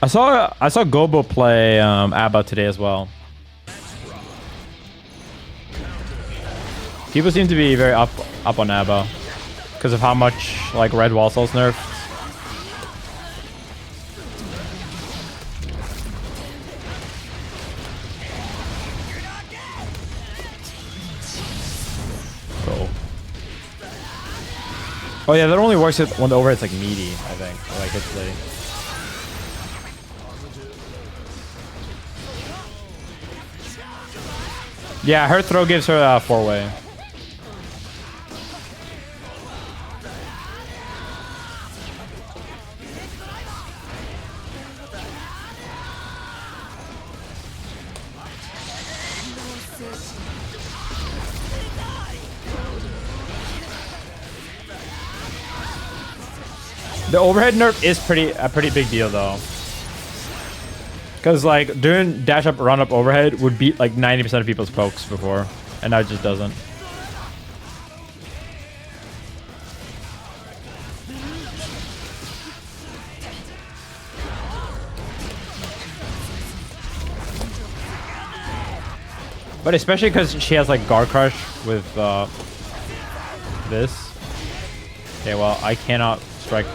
I saw Gobou play ABBA today as well. People seem to be very up on ABBA because of how much like red wall cells nerfed. Bro. Oh yeah, that only works when the overhead's like meaty, I think. Or, like it's late. Yeah, her throw gives her a 4-way. The overhead nerf is a pretty big deal though. Because like doing dash up, run up, overhead would beat like 90% of people's pokes before, and now it just doesn't. But especially because she has like guard crush with this. Okay, well I cannot strike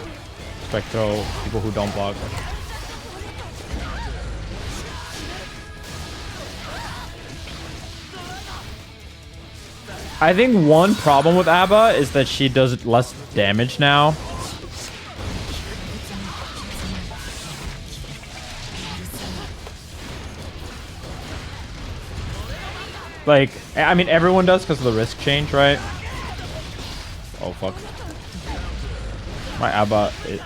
throw people who don't block. I think one problem with ABBA is that she does less damage now. Like, I mean, everyone does because of the risk change, right? Oh, fuck. My ABBA, it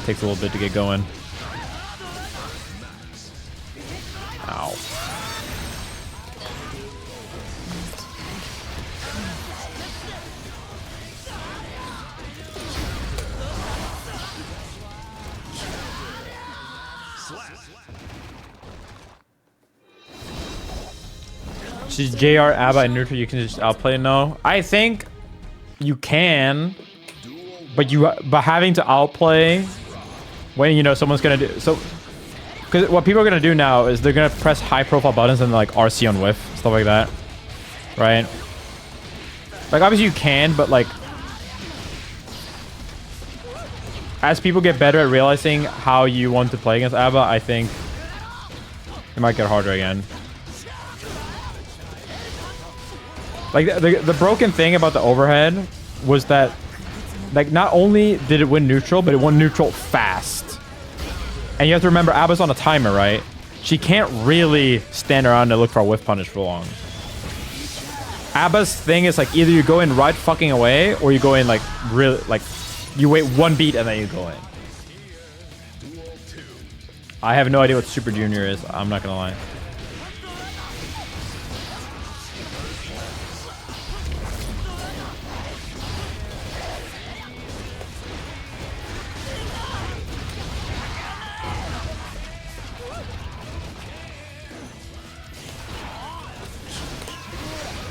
takes a little bit to get going. Ow. She's JR, ABBA, and neutral. You can just outplay. No, I think you can, but having to outplay when you know someone's gonna do so. Because what people are gonna do now is they're gonna press high-profile buttons and like RC on whiff, stuff like that, right? Like obviously you can, but like as people get better at realizing how you want to play against ABBA, I think it might get harder again. Like the broken thing about the overhead was that like not only did it win neutral, but it won neutral fast. And you have to remember ABBA's on a timer, right? She can't really stand around and look for a whiff punish for long. ABBA's thing is like either you go in right fucking away or you go in like really like you wait one beat and then you go in. I have no idea what Super Junior is, I'm not gonna lie.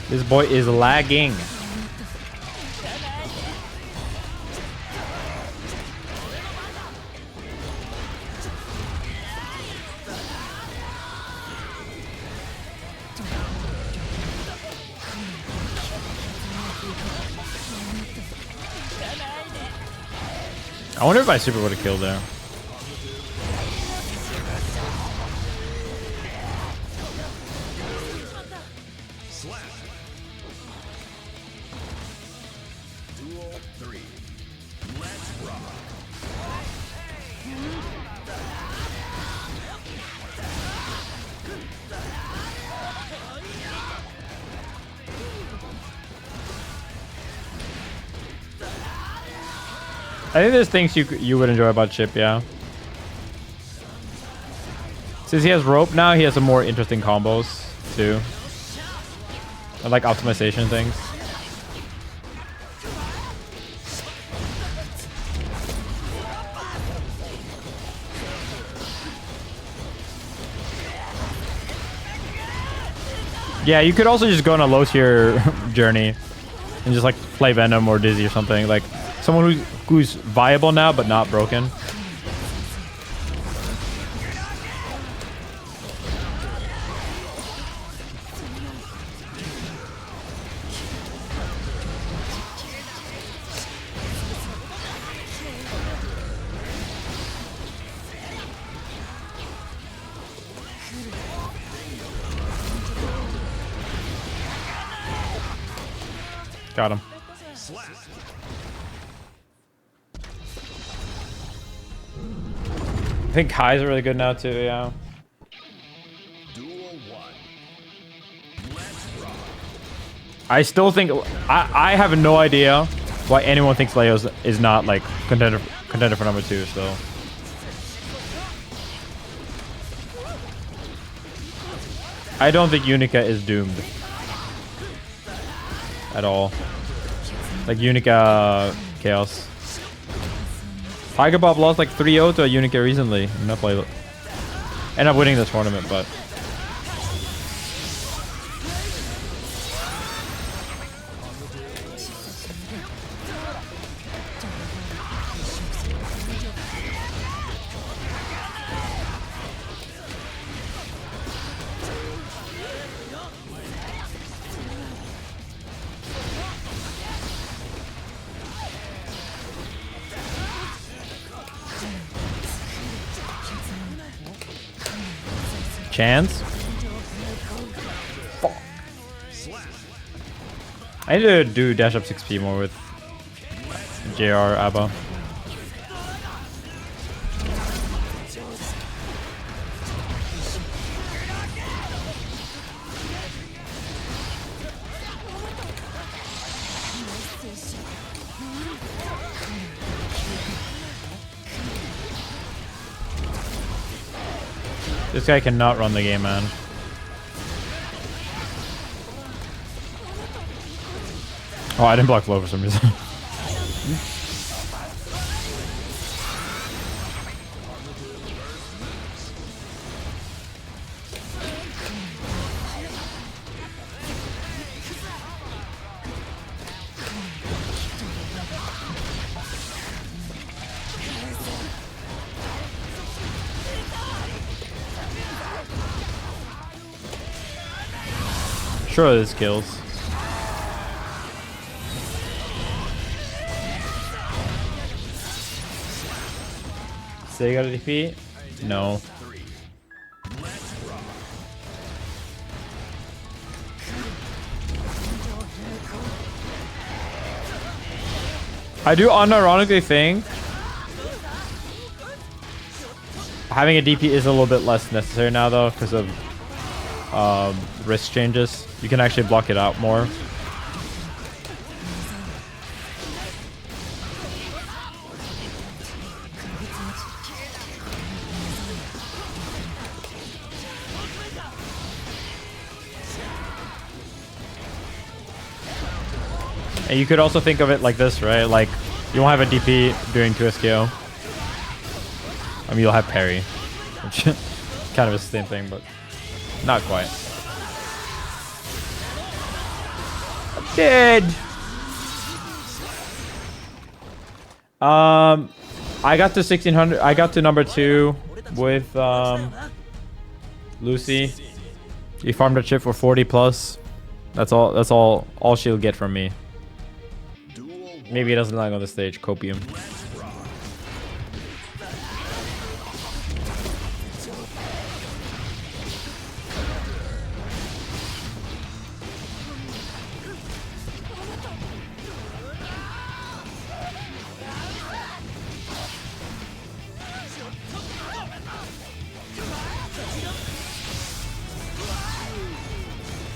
This boy is lagging. I wonder if my super would have killed there. I think there's things you would enjoy about Chipp, yeah. Since he has rope now, he has some more interesting combos too. I like optimization things. Yeah, you could also just go on a low tier journey and just like play Venom or Dizzy or something. Like someone who's viable now but not broken. Got him. I think Kai's really good now too, yeah. I still think I have no idea why anyone thinks Leo's is not like contender for number 2 still. I don't think Unica is doomed at all. Like Unica Chaos. Tiger Bob lost like 3-0 to a Unica recently. Ended up winning the tournament, but chance. Fuck. I need to do dash up 6p more with JR Abba. This guy cannot run the game, man. Oh, I didn't block flow for some reason. Sure, this kills. Say you got a defeat? No. I do unironically think having a DP is a little bit less necessary now though because of risk changes. You can actually block it out more. And you could also think of it like this, right? Like, you won't have a DP doing 2 SKO. I mean, you'll have parry, which kind of is the same thing, but not quite. Dead. I got to 1600. I got to number 2 with Lucy. He farmed a chip for 40 plus. That's all she'll get from me. Maybe it doesn't land on the stage. Copium.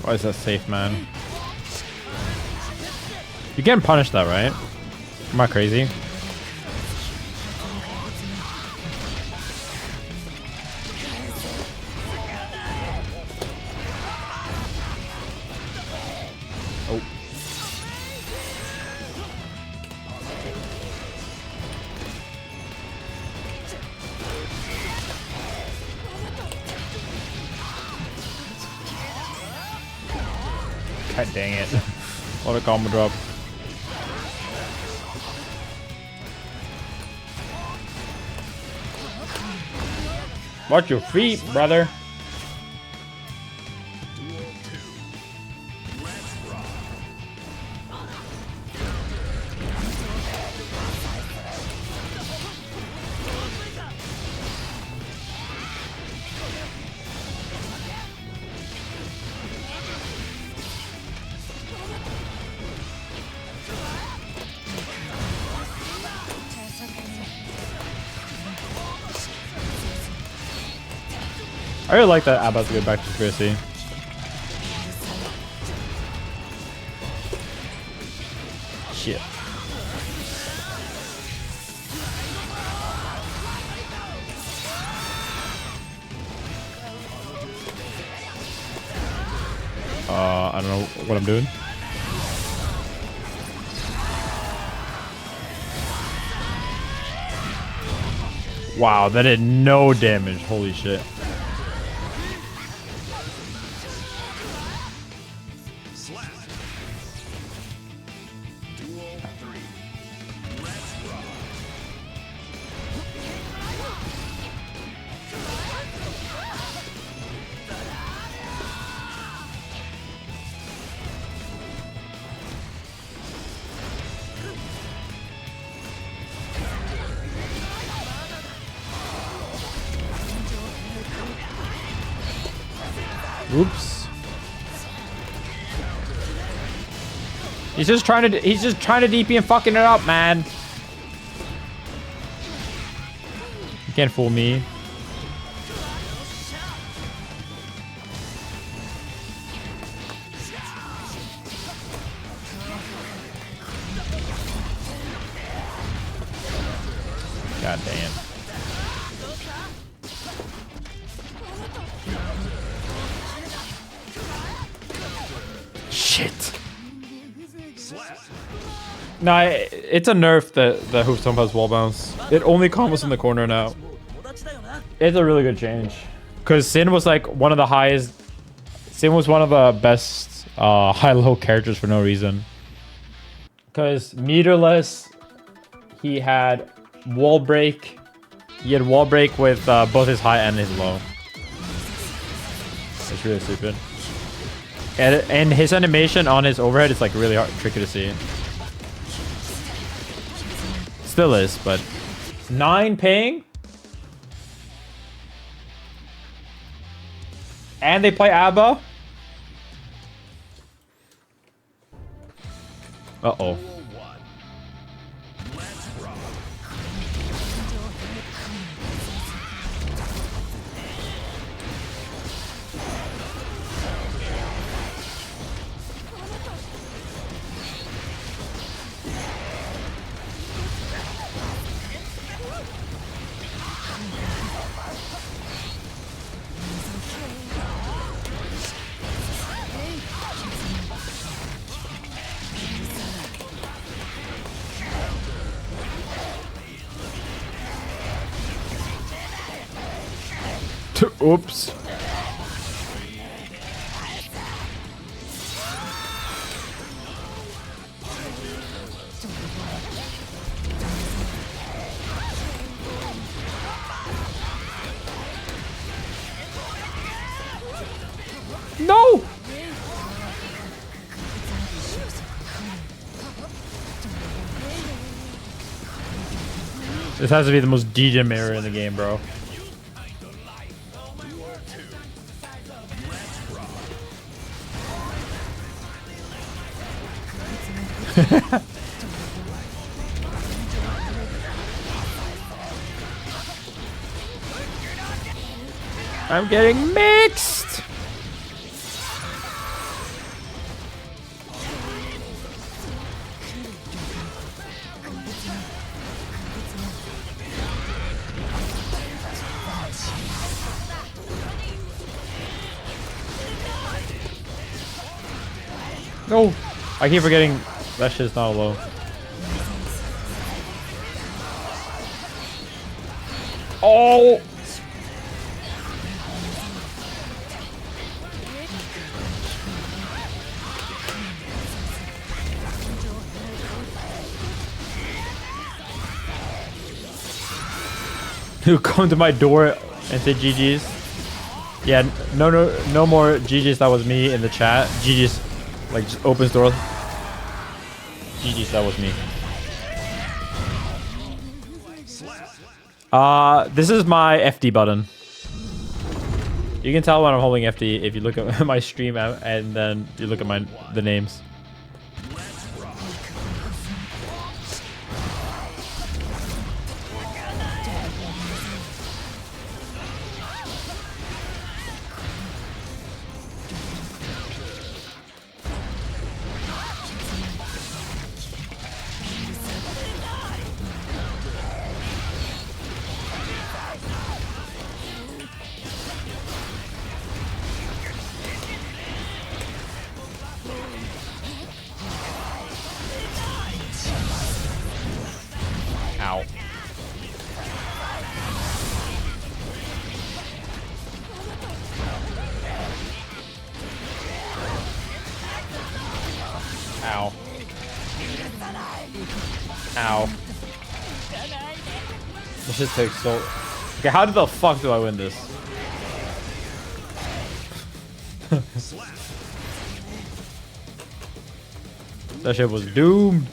Why is that safe, man? You getting punished that, right? Am I crazy? Oh. God dang it. What a combo drop. Watch your feet, brother. I really like that Abba's a good back to conspiracy. Shit. I don't know what I'm doing. Wow, that did no damage. Holy shit. Oops. He's just trying to DP and fucking it up, man. You can't fool me. God damn. Shit. No, it's a nerf that the Hoof Stomp has wall bounce. It only combos in the corner now. It's a really good change. Because Sin was like one of the highest... Sin was one of the best high-low characters for no reason. Because meterless, he had wall break. He had wall break with both his high and his low. It's really stupid. And his animation on his overhead is like really hard, tricky to see. Still is, but 9 ping. And they play ABBA. Uh-oh. Oops. No! This has to be the most DJ mirror in the game, bro. I'm getting mixed. No, I keep forgetting that shit's not low. Oh! Who come to my door and say GG's? Yeah, no more GG's. That was me in the chat. GG's, like, just opens door. GG's, that was me. This is my FD button. You can tell when I'm holding FD if you look at my stream and then you look at the names. Ow. Ow. This shit takes so... Okay, how the fuck do I win this? That shit was doomed.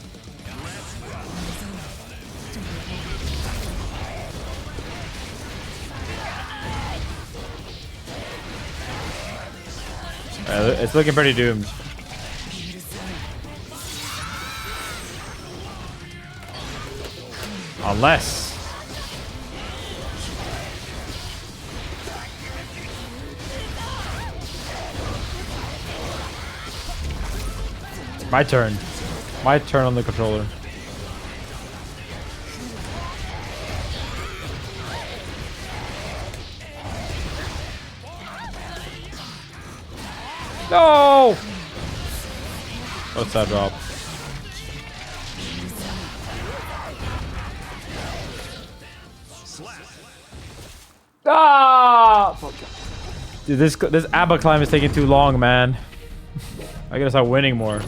It's looking pretty doomed. Unless... My turn. My turn on the controller. No! What's that drop? Ah! Dude, this ABBA climb is taking too long, man. I gotta start winning more.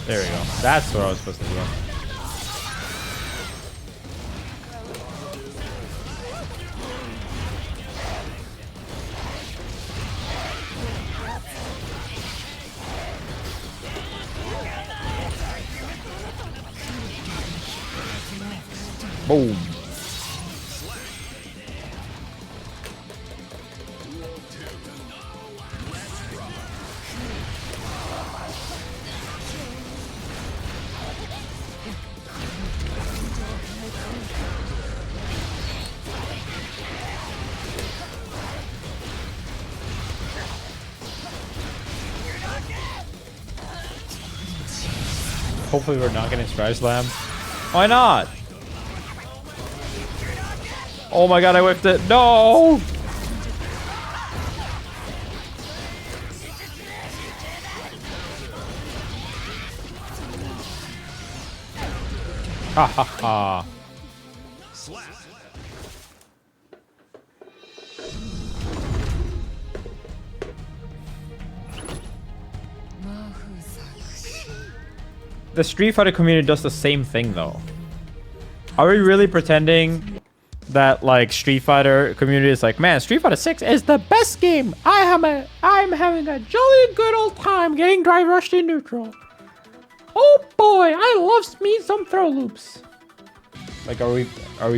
There we go. That's what I was supposed to do. Boom. Hopefully we're not getting Stride Slam. Why not? Oh my god, I whiffed it. No! Ha ha ha. The Street Fighter community does the same thing though. Are we really pretending that like Street Fighter community is like, man, Street Fighter 6 is the best game. I'm having a jolly good old time getting drive rushed in neutral. Oh boy, I love me some throw loops. Like, are we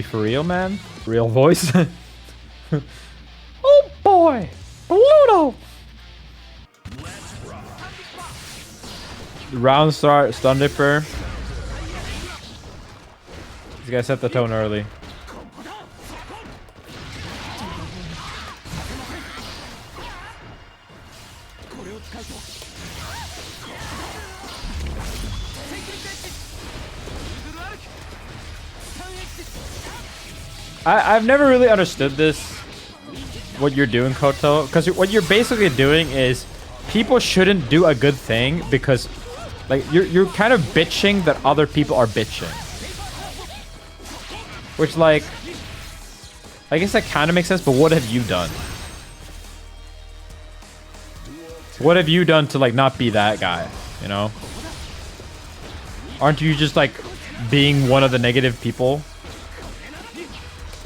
for real, man? Real voice? Oh boy, Pluto. Round start, stun dipper. This guy set the tone early. I've never really understood this, what you're doing, Koto, because what you're basically doing is people shouldn't do a good thing because like you're kind of bitching that other people are bitching. Which like I guess that kind of makes sense, but what have you done? What have you done to like not be that guy, you know? Aren't you just like being one of the negative people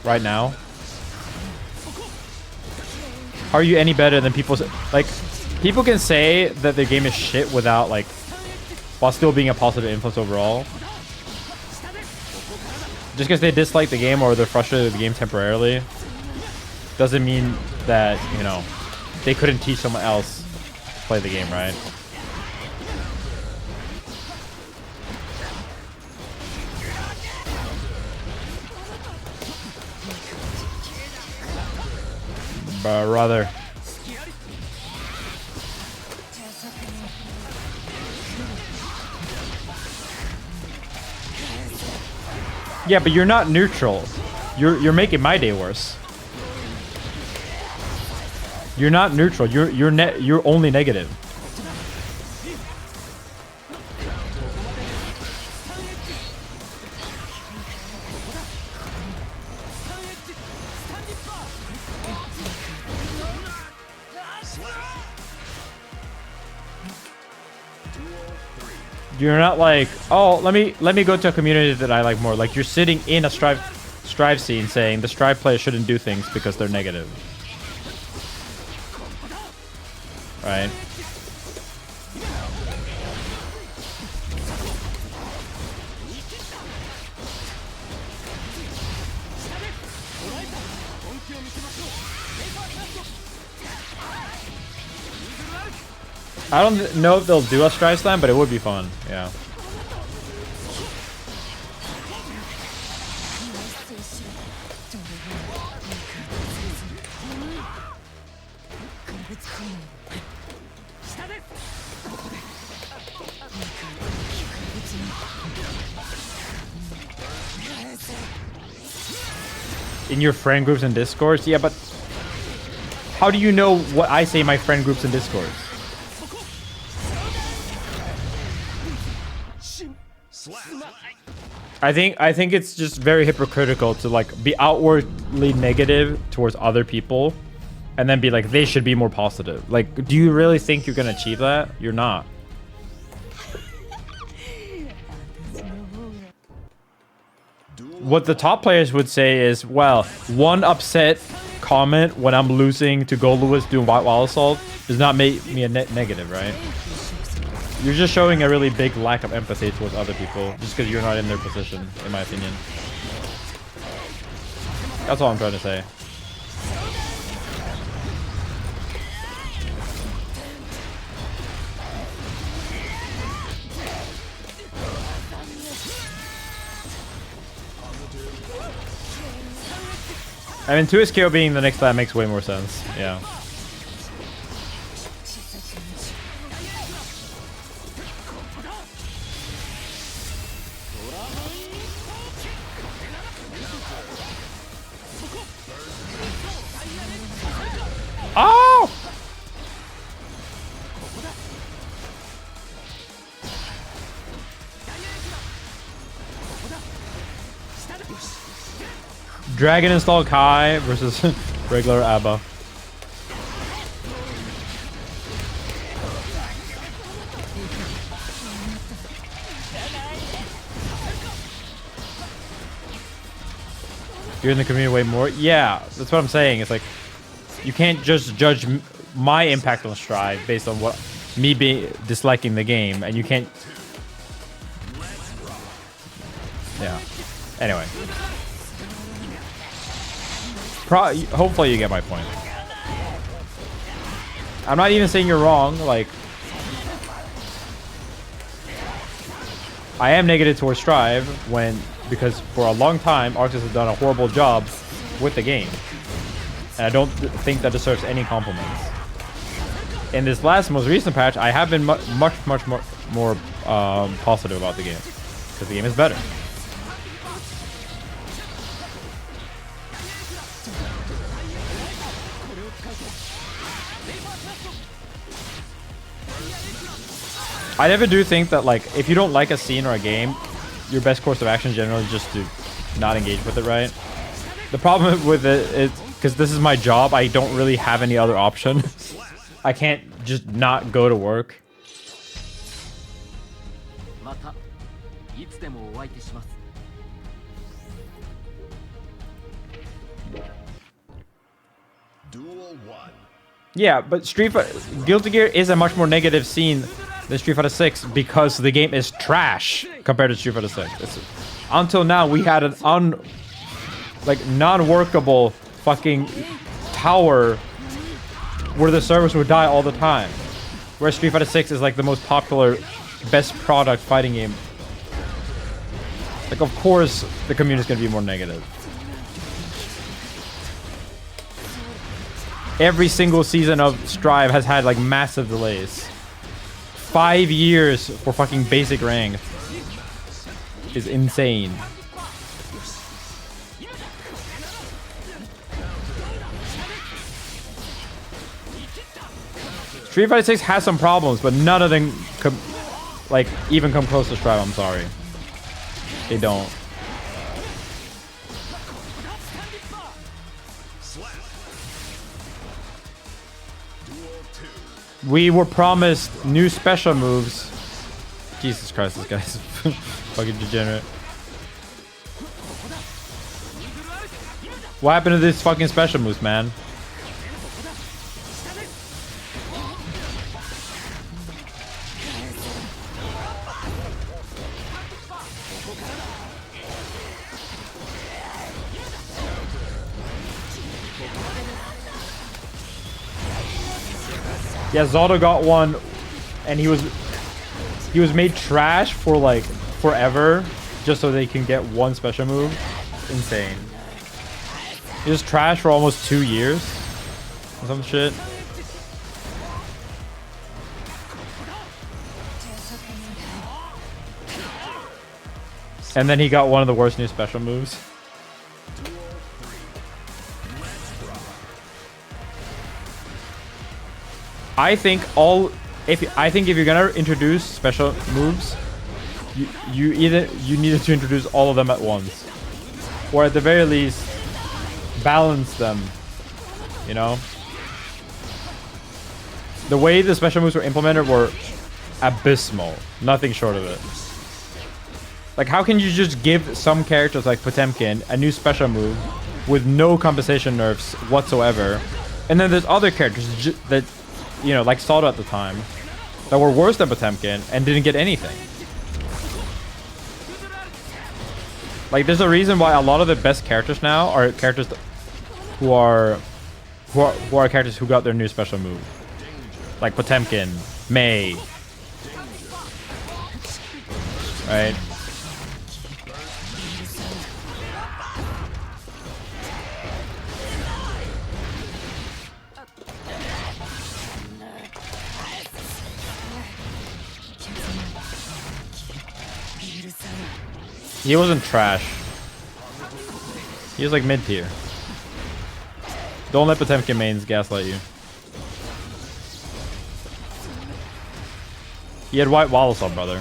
right now? How are you any better than people? Like, people can say that their game is shit without like, while still being a positive influence overall. Just because they dislike the game or they're frustrated with the game temporarily doesn't mean that, you know, they couldn't teach someone else to play the game, right? Brother. Yeah, but you're not neutral. You're making my day worse. You're not neutral. You're only negative. You're not like, oh, let me go to a community that I like more. Like you're sitting in a Strive scene saying the Strive players shouldn't do things because they're negative. Right? I don't know if they'll do a Strive Slam, but it would be fun. Yeah. In your friend groups and discords? Yeah, but how do you know what I say in my friend groups and discords? I think it's just very hypocritical to like be outwardly negative towards other people and then be like they should be more positive. Like, do you really think you're gonna achieve that? You're not. What the top players would say is, well, one upset comment when I'm losing to Goldlewis doing wall assault does not make me a negative, right? You're just showing a really big lack of empathy towards other people just because you're not in their position, in my opinion. That's all I'm trying to say. I mean, 2 SKO being the next time makes way more sense. Yeah. Oh! Dragon install Kai versus regular Abba. You're in the community way more? Yeah, that's what I'm saying. It's like, you can't just judge my impact on Strive based on what me disliking the game, and you can't. Yeah. Anyway. Hopefully you get my point. I'm not even saying you're wrong. Like, I am negative towards Strive because for a long time Arctis has done a horrible job with the game. And I don't think that deserves any compliments. In this most recent patch, I have been much more positive about the game because the game is better. I never do think that, like, if you don't like a scene or a game, your best course of action generally is just to not engage with it, right? The problem with it is, because this is my job, I don't really have any other option. I can't just not go to work. Yeah, but Guilty Gear is a much more negative scene than Street Fighter 6 because the game is trash compared to Street Fighter 6. Until now, we had an non-workable fucking tower where the servers would die all the time. Whereas Street Fighter 6 is like the most popular, best product fighting game. Like, of course, the community is going to be more negative. Every single season of Strive has had like massive delays. 5 years for fucking basic rank is insane. Street Fighter 6 has some problems, but none of them like even come close to Strive. I'm sorry, they don't. We were promised new special moves. Jesus Christ, this guy's fucking degenerate. What happened to these fucking special moves, man? Yeah, Zaldo got one, and he was made trash for like forever, just so they can get one special move. Insane. He was trash for almost 2 years, or some shit. And then he got one of the worst new special moves. I think if you're gonna introduce special moves, you needed to introduce all of them at once, or at the very least balance them. You know, the way the special moves were implemented were abysmal, nothing short of it. Like, how can you just give some characters like Potemkin a new special move with no compensation nerfs whatsoever, and then there's other characters that, you know, like Saldo at the time, that were worse than Potemkin and didn't get anything. Like, there's a reason why a lot of the best characters now are characters who are characters who got their new special move, like Potemkin, Mei, right? He wasn't trash. He was like mid-tier. Don't let Potemkin mains gaslight you. He had white Wallace up, brother.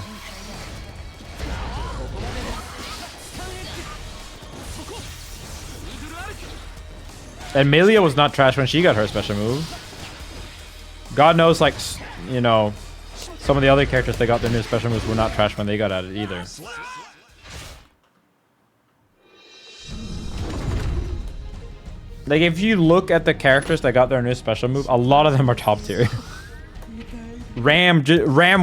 And Melia was not trash when she got her special move. God knows, like, you know, some of the other characters that got their new special moves were not trash when they got at it either. Like, if you look at the characters that got their new special move, a lot of them are top tier. Ram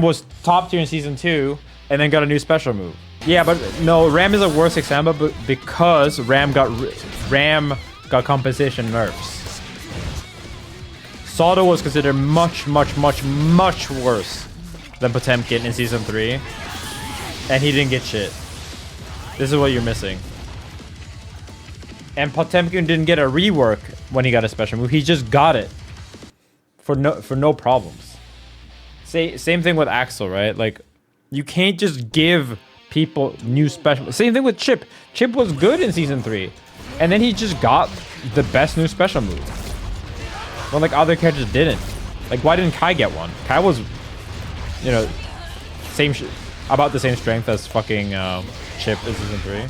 was top tier in season 2 and then got a new special move. Yeah, but no, Ram is a worse example, but because Ram got compensation nerfs. Saldo was considered much worse than Potemkin in season 3, and he didn't get shit. This is what you're missing. And Potemkin didn't get a rework when he got a special move. He just got it for no problems. Same thing with Axel, right? Like, you can't just give people new special. Same thing with Chipp. Chipp was good in season 3, and then he just got the best new special move. When like other characters didn't. Like, why didn't Kai get one? Kai was, you know, about the same strength as fucking Chipp in season 3.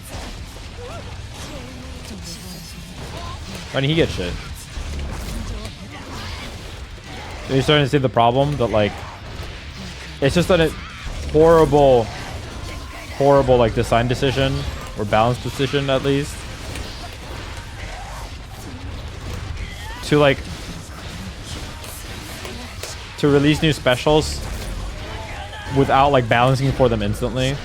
Why didn't he get shit? You're starting to see the problem that, like, it's just a horrible like design decision, or balance decision at least, to release new specials without like balancing for them instantly.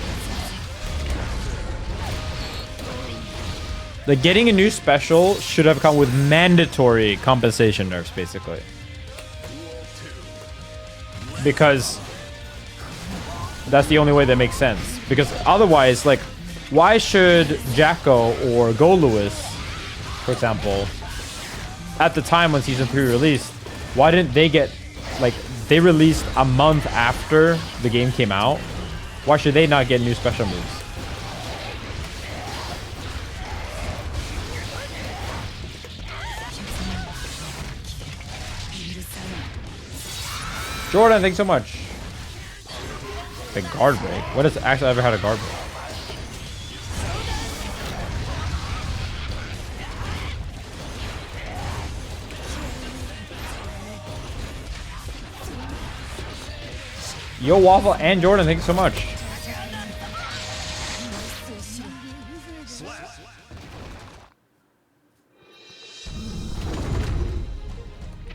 Like, getting a new special should have come with mandatory compensation nerfs, basically. Because that's the only way that makes sense. Because otherwise, like, why should Jacko or Goldlewis, for example, at the time when season 3 released, why didn't they get, like, they released a month after the game came out? Why should they not get new special moves? Jordan, thanks so much. The guard break. What has actually ever had a guard break? Yo, Waffle and Jordan, thank you so much.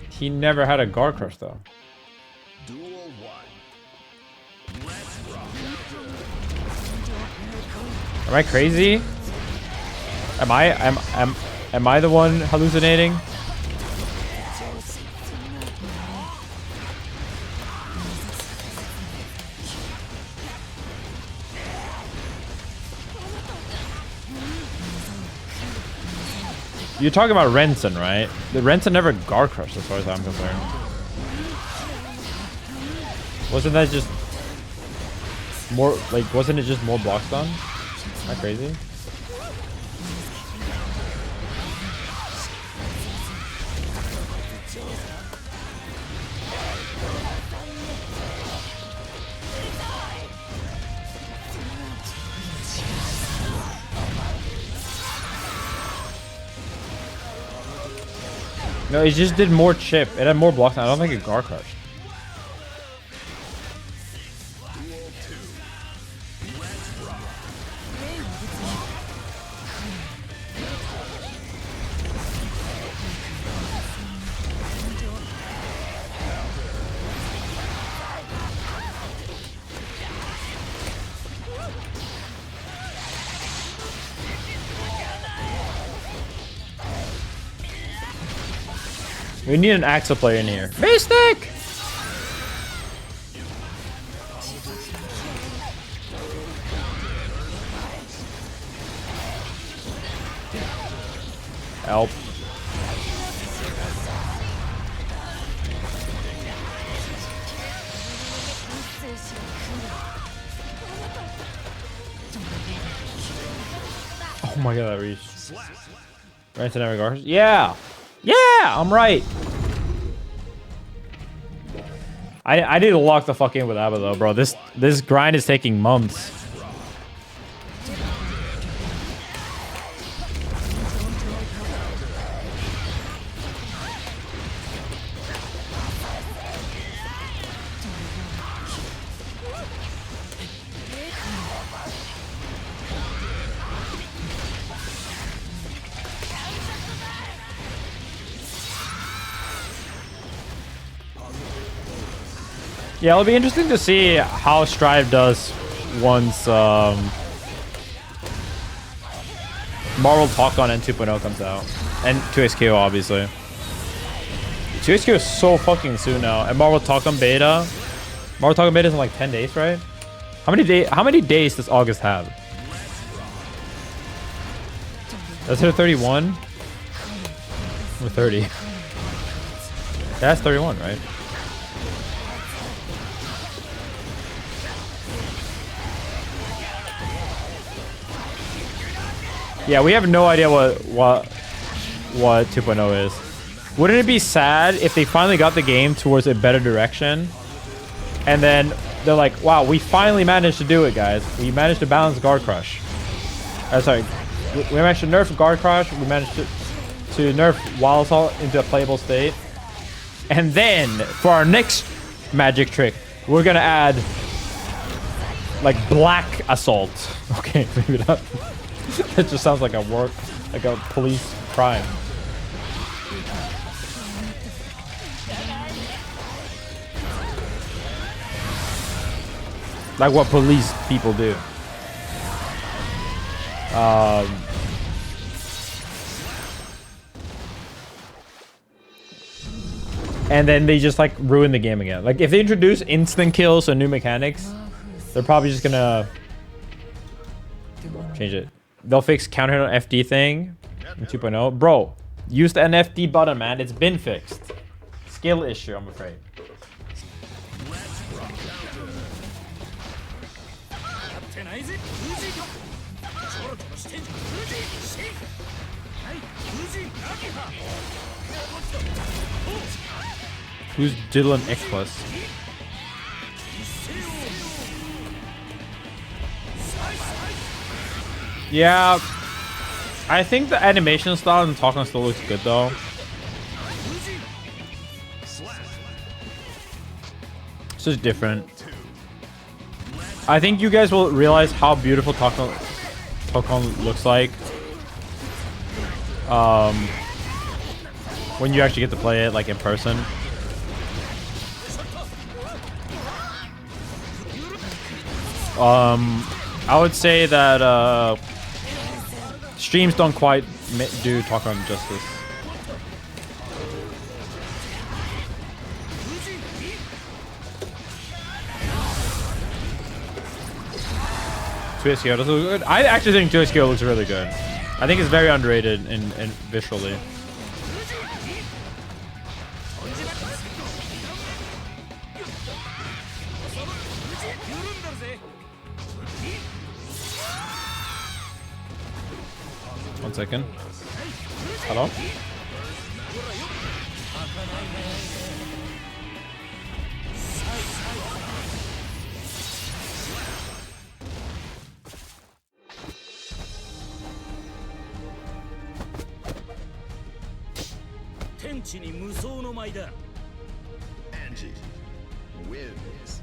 He never had a guard crush though. Am I crazy? Am I the one hallucinating? You're talking about Renson, right? The Renson never guard crushed as far as I'm concerned. Wasn't that just more like, wasn't it just more block stun? Am I crazy? No, it just did more chip. It had more blocks. I don't think it guard crushed. We need an Axel player in here. Mystic! Help. Oh my god, that reached. Right to never guards? Yeah! Yeah! I'm right! I need to lock the fuck in with Abba though, bro. This grind is taking months. Yeah, it'll be interesting to see how Strive does once Marvel Talk on N2.0 comes out. And 2XQ, obviously. 2XQ is so fucking soon now. And Marvel Talk on Beta. Marvel Talk on Beta is in like 10 days, right? How many days does August have? That's it 31? Or 30? That's 31, right? Yeah, we have no idea what 2.0 is. Wouldn't it be sad if they finally got the game towards a better direction, and then they're like, "Wow, we finally managed to do it, guys. We managed to balance guard crush." Sorry, we managed to nerf guard crush. We managed to nerf wild assault into a playable state, and then for our next magic trick, we're gonna add like black assault. Okay, maybe not. That just sounds like a police crime. Like what police people do. And then they just like ruin the game again. Like if they introduce instant kills and new mechanics, they're probably just gonna change it. They'll fix counter hit on FD thing in 2.0. Bro, use the NFD button, man. It's been fixed. Skill issue, I'm afraid. Who's Dylan Eccles? Yeah, I think the animation style in Talking still looks good though. It's just different. I think you guys will realize how beautiful Talking looks like when you actually get to play it like in person. I would say that streams don't quite do Talking justice. TSKO does look good. I actually think TSKO looks really good. I think it's very underrated in visually. One second. Hello? Anji wins.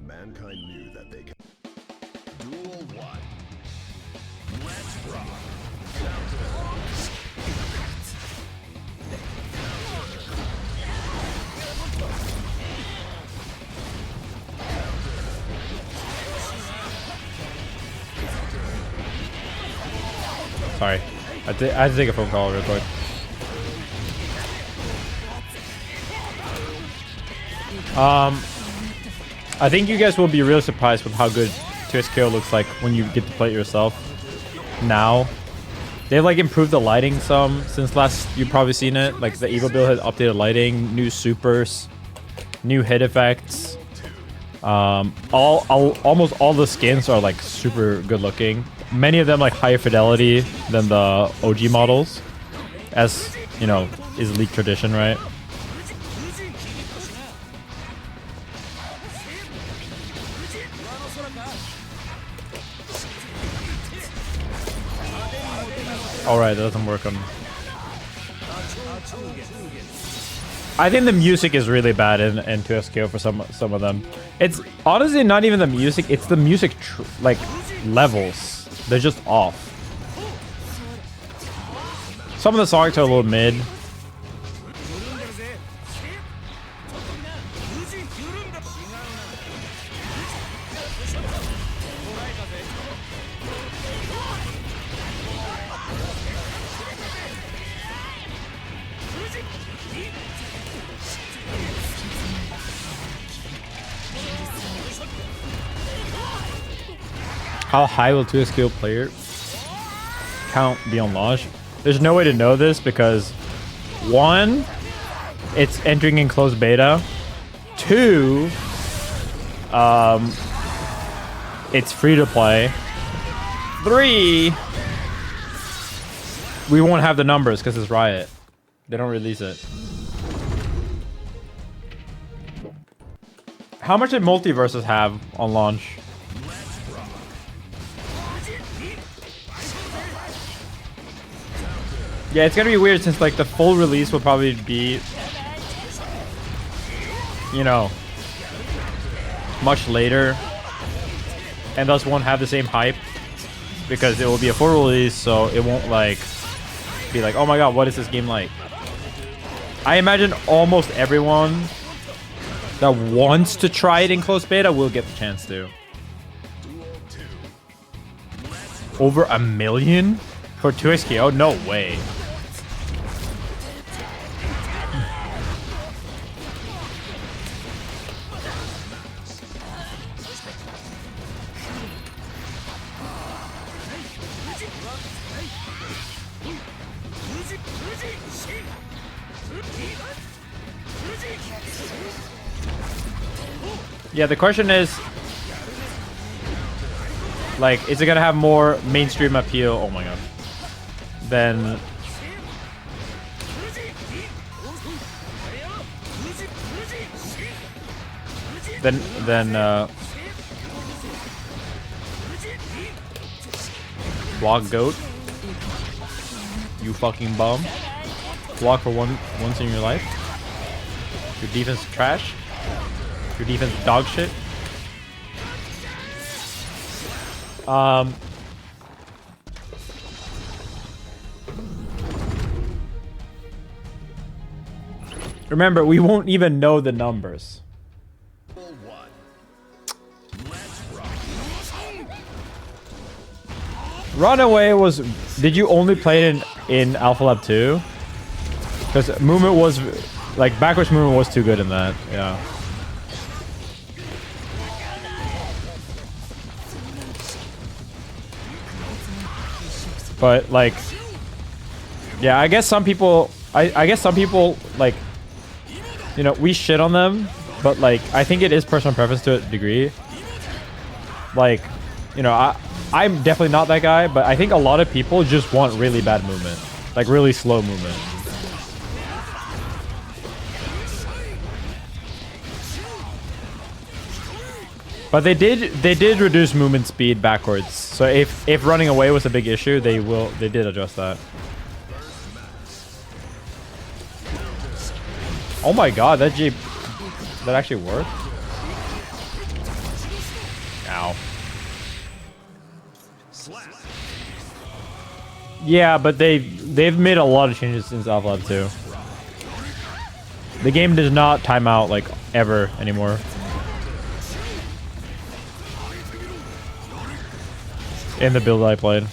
Mankind knew that they can. Duel 1. Let's rock. Sorry, I had to take a phone call real quick. I think you guys will be really surprised with how good TSKO looks like when you get to play it yourself. Now, they've like improved the lighting some since last you've probably seen it. Like the Evo build has updated lighting, new supers, new hit effects. Almost all the skins are like super good looking. Many of them like higher fidelity than the OG models, as you know, is League tradition, right? Alright, that doesn't work on... I think the music is really bad in 2SKO for some of them. It's honestly not even the music, it's the music like levels. They're just off. Some of the songs are a little mid. How high will 2SKO player count be on launch? There's no way to know this because 1, it's entering in closed beta. 2, it's free to play. 3, we won't have the numbers because it's Riot. They don't release it. How much did Multiverses have on launch? Yeah, it's gonna be weird since like the full release will probably be, you know, much later, and thus won't have the same hype because it will be a full release, so it won't like be like, oh my god, what is this game like? I imagine almost everyone that wants to try it in closed beta will get the chance to. Over 1 million for 2SKO? No way. Yeah, the question is, like, is it gonna have more mainstream appeal? Oh my god. Then block goat. You fucking bum. Block for once in your life. Your defense is trash. Your defense is dog shit. Remember, we won't even know the numbers. Runaway was... Did you only play it in Alpha Lab 2? Because movement was... Like, backwards movement was too good in that. Yeah. But, like... Yeah, I guess some people... I guess some people, like... You know, we shit on them. But, like, I think it is personal preference to a degree. Like, you know, I'm definitely not that guy, but I think a lot of people just want really bad movement. Like, really slow movement. But they did reduce movement speed backwards. So if running away was a big issue, they did adjust that. Oh my god, that actually worked? Ow. Yeah, but they've made a lot of changes since Alpha Lab 2. The game does not time out like ever anymore. In the build I played.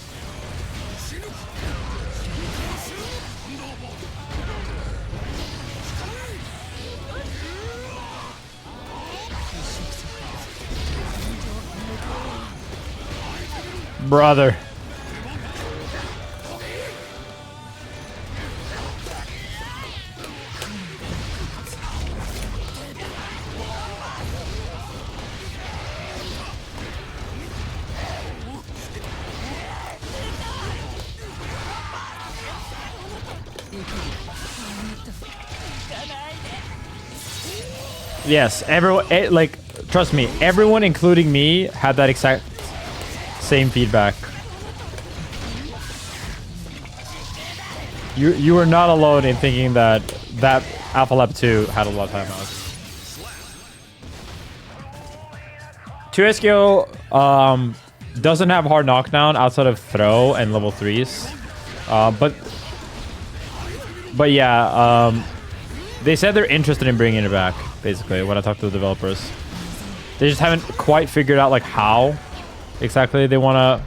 Brother. Yes, everyone, like, trust me, everyone, including me, had that exact same feedback. You are not alone in thinking that Alpha Lab 2 had a lot of timeouts. 2SKO doesn't have hard knockdown outside of throw and level 3s. But yeah, they said they're interested in bringing it back, basically, when I talked to the developers. They just haven't quite figured out, like, how exactly they want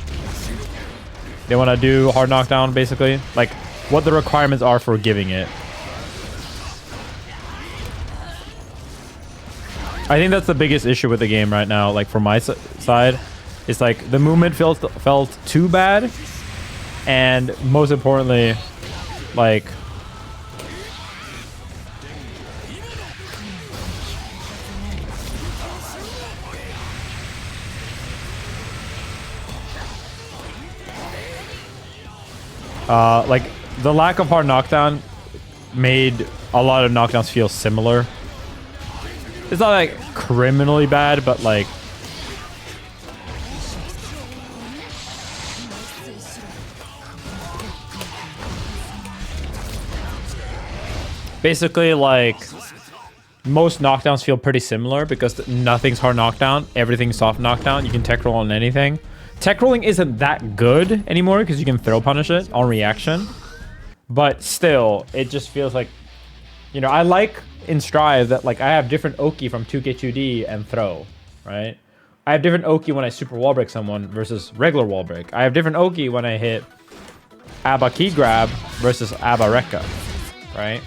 to do hard knockdown, basically. Like, what the requirements are for giving it. I think that's the biggest issue with the game right now, like, from my side. It's like, the movement felt too bad. And most importantly, like... like, the lack of hard knockdown made a lot of knockdowns feel similar. It's not, like, criminally bad, but, like... Basically, like, most knockdowns feel pretty similar because nothing's hard knockdown, everything's soft knockdown. You can tech roll on anything. Tech rolling isn't that good anymore because you can throw punish it on reaction. But still, it just feels like... You know, I like in Strive that, like, I have different Oki from 2K2D and throw, right? I have different Oki when I super wall break someone versus regular wall break. I have different Oki when I hit Abba key grab versus Abba Rekka, right?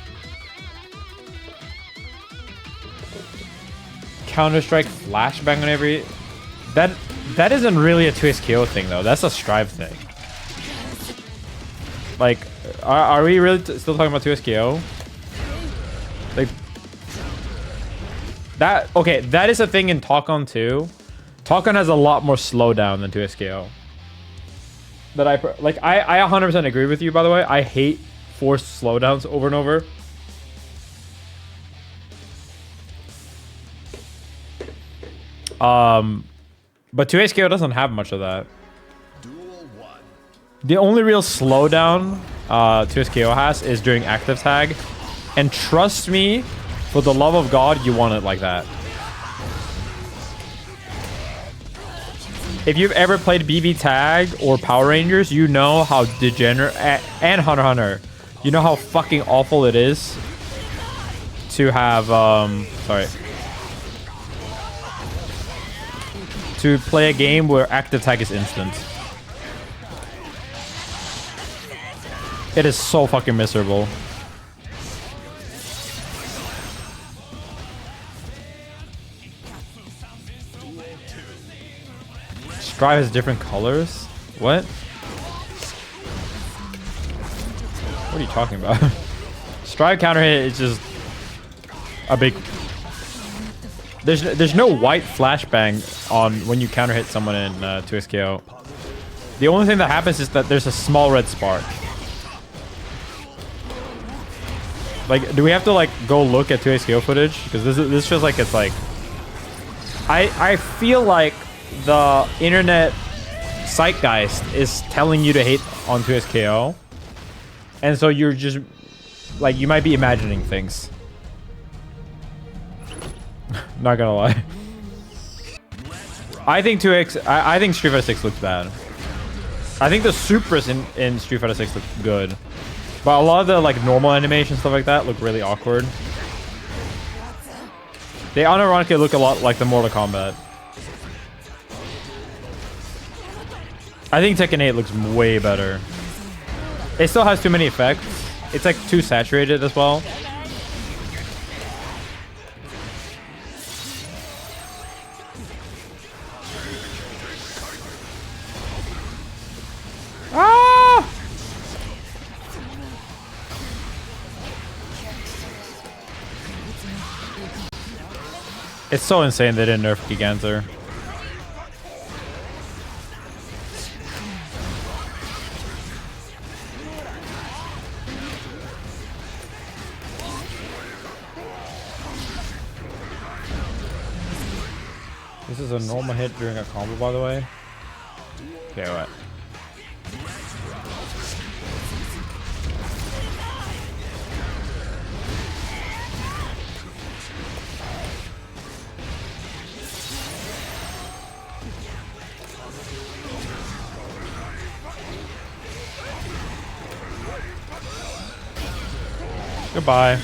Counter-Strike flashbang on every... That isn't really a 2SKO thing, though. That's a Strive thing. Like, are we really still talking about 2SKO? Like, Okay, that is a thing in Talkon too. Talkon has a lot more slowdown than 2SKO. That I 100% agree with you, by the way. I hate forced slowdowns over and over. But 2SKO doesn't have much of that. The only real slowdown 2SKO has is during active tag. And trust me, for the love of God, you want it like that. If you've ever played BB Tag or Power Rangers, you know how degenerate, and Hunter x Hunter, you know how fucking awful it is to have, to play a game where active tag is instant. It is so fucking miserable. Strive has different colors? What? What are you talking about? Strive counter hit is just a big... There's no white flashbang on when you counter hit someone in 2SKO. The only thing that happens is that there's a small red spark. Like, do we have to like go look at 2SKO footage? Because this feels like it's like... I feel like the internet zeitgeist is telling you to hate on 2SKO. And so you're just... Like, you might be imagining things. Not gonna lie. I think I think Street Fighter 6 looks bad. I think the Supras in Street Fighter 6 look good. But a lot of the like normal animation stuff like that look really awkward. They unironically look a lot like the Mortal Kombat. I think Tekken 8 looks way better. It still has too many effects. It's like too saturated as well. Ah! It's so insane they didn't nerf Gigantor. This is a normal hit during a combo, by the way. Okay, what? Goodbye.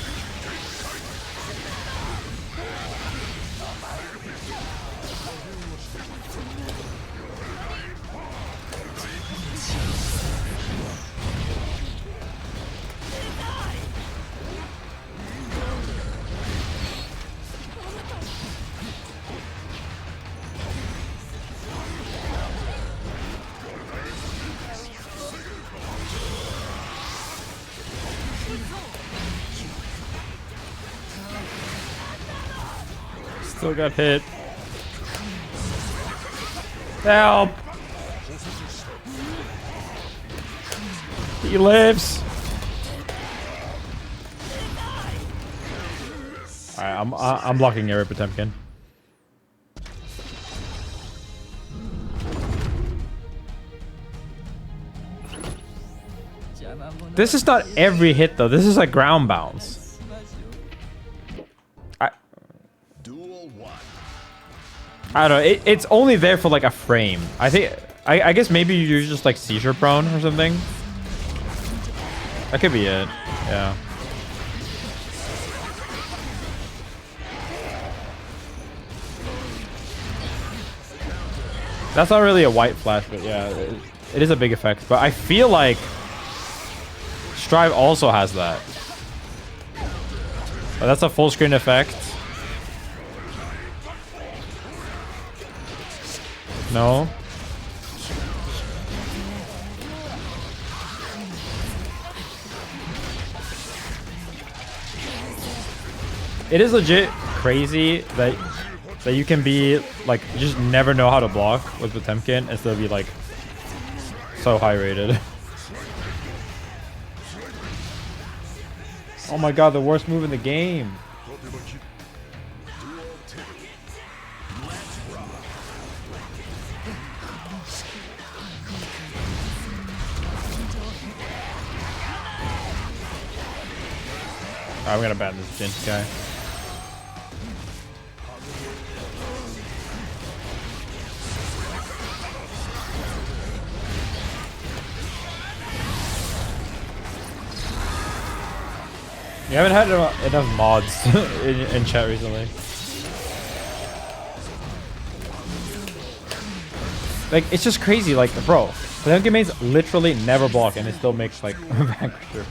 Still got hit. Help! He lives. Alright, I'm blocking Aero Potemkin. This is not every hit though. This is like ground bounce. I don't know. It's only there for like a frame. I guess maybe you're just like seizure prone or something. That could be it. Yeah. That's not really a white flash, but yeah, it is a big effect. But I feel like Strive also has that. But that's a full screen effect. No. It is legit crazy that you can be like you just never know how to block with Potemkin and still be like so high rated. Oh my god, the worst move in the game. I'm gonna ban this Jin guy. You haven't had enough mods in chat recently. Like, it's just crazy. Like, bro, Potemkin mains literally never block and it still makes, like, Vanquisher.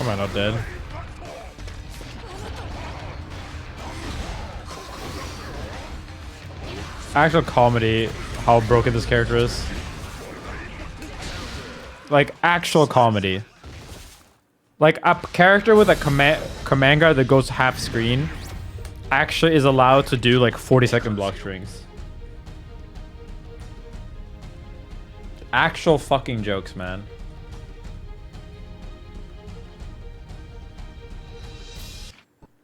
Am I not dead? Actual comedy, how broken this character is. Like, actual comedy. Like, a character with a command guard that goes half screen actually is allowed to do, like, 40-second block strings. Actual fucking jokes, man.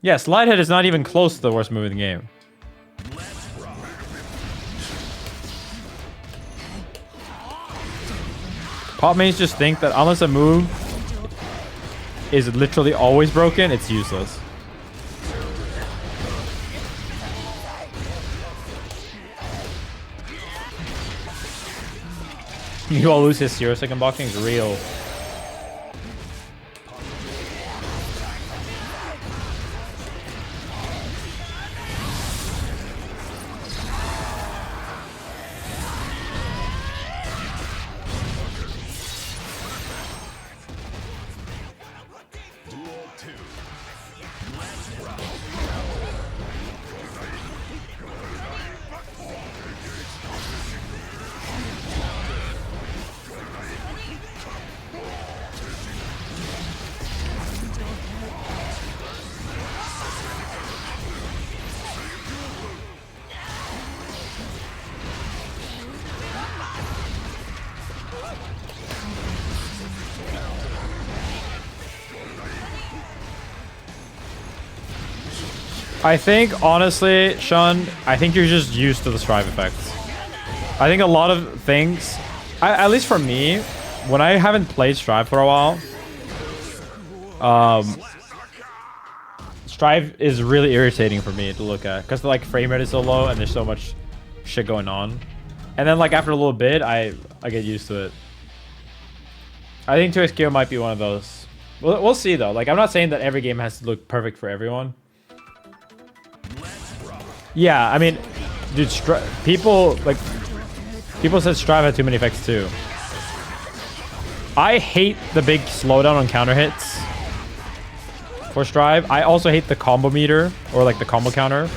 Yeah, slide head is not even close to the worst move in the game. Pop mains just think that unless a move is literally always broken, it's useless. You all lose his 0-second blocking is real. I think, honestly, Sean, I think you're just used to the strive effects. I think a lot of things, at least for me, when I haven't played strive for a while, strive is really irritating for me to look at because like frame rate is so low and there's so much shit going on. And then like after a little bit, I get used to it. I think 2xKO might be one of those. We'll see though. Like I'm not saying that every game has to look perfect for everyone. Yeah, I mean, dude, people said Strive had too many effects too. I hate the big slowdown on counter hits for Strive. I also hate the combo meter or like the combo counter.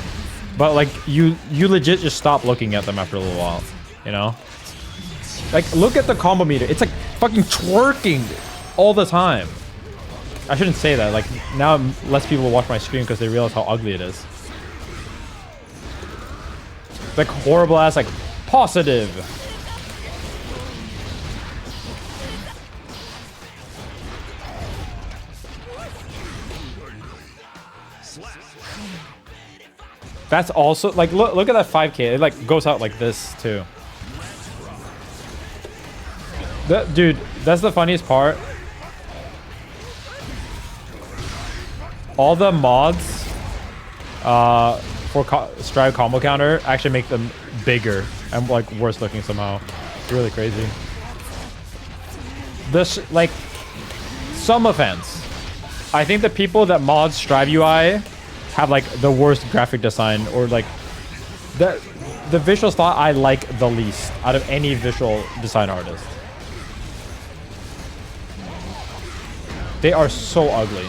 But like you legit just stop looking at them after a little while, you know? Like look at the combo meter. It's like fucking twerking all the time. I shouldn't say that. Like now less people watch my stream because they realize how ugly it is. Like horrible ass, like positive. That's also like look at that 5K. It like goes out like this too. Dude, that's the funniest part. All the mods for Strive combo counter actually make them bigger and like worse looking somehow. It's really crazy. This like some offense. I think the people that mod Strive UI have like the worst graphic design or like that the visual style I like the least out of any visual design artist. They are so ugly.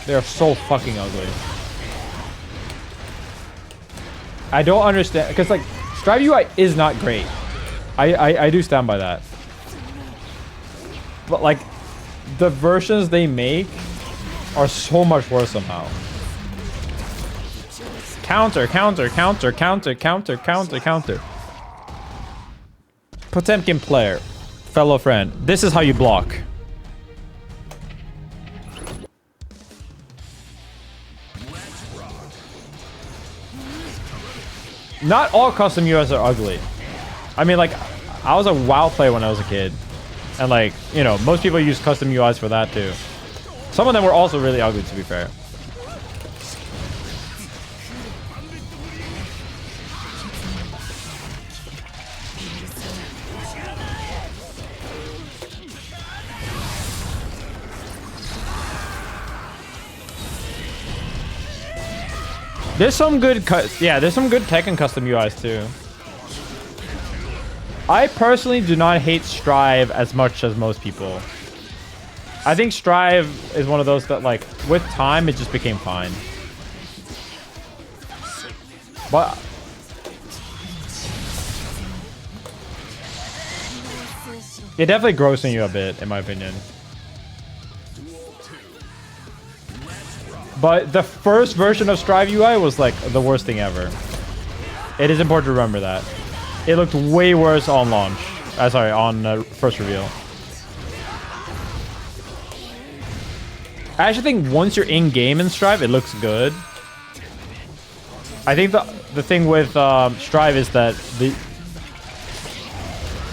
They are so fucking ugly. I don't understand, because like Strive UI is not great. I do stand by that. But like the versions they make are so much worse somehow. Counter, counter, counter, counter, counter, counter, counter. Potemkin player, fellow friend, this is how you block. Not all custom UIs are ugly. I mean, like, I was a WoW player when I was a kid. And, like, you know, most people use custom UIs for that, too. Some of them were also really ugly, to be fair. There's some good there's some good tech and custom UIs too. I personally do not hate Strive as much as most people. I think Strive is one of those that, like, with time it just became fine. But it definitely grows on you a bit, in my opinion. But the first version of Strive UI was like the worst thing ever. It is important to remember that. It looked way worse on launch. Sorry, on first reveal. I actually think once you're in game in Strive, it looks good. I think the thing with Strive is that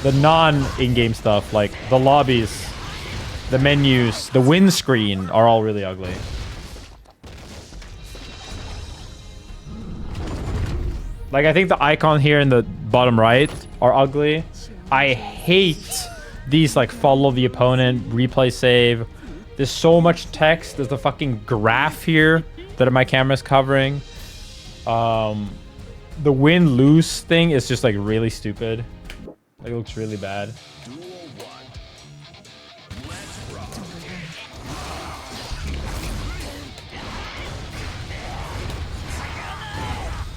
the non-in-game stuff, like the lobbies, the menus, the windscreen, are all really ugly. Like, I think the icon here in the bottom right are ugly. I hate these, like, follow the opponent, replay save. There's so much text. There's the fucking graph here that my camera's covering. The win-lose thing is just, like, really stupid. Like, it looks really bad.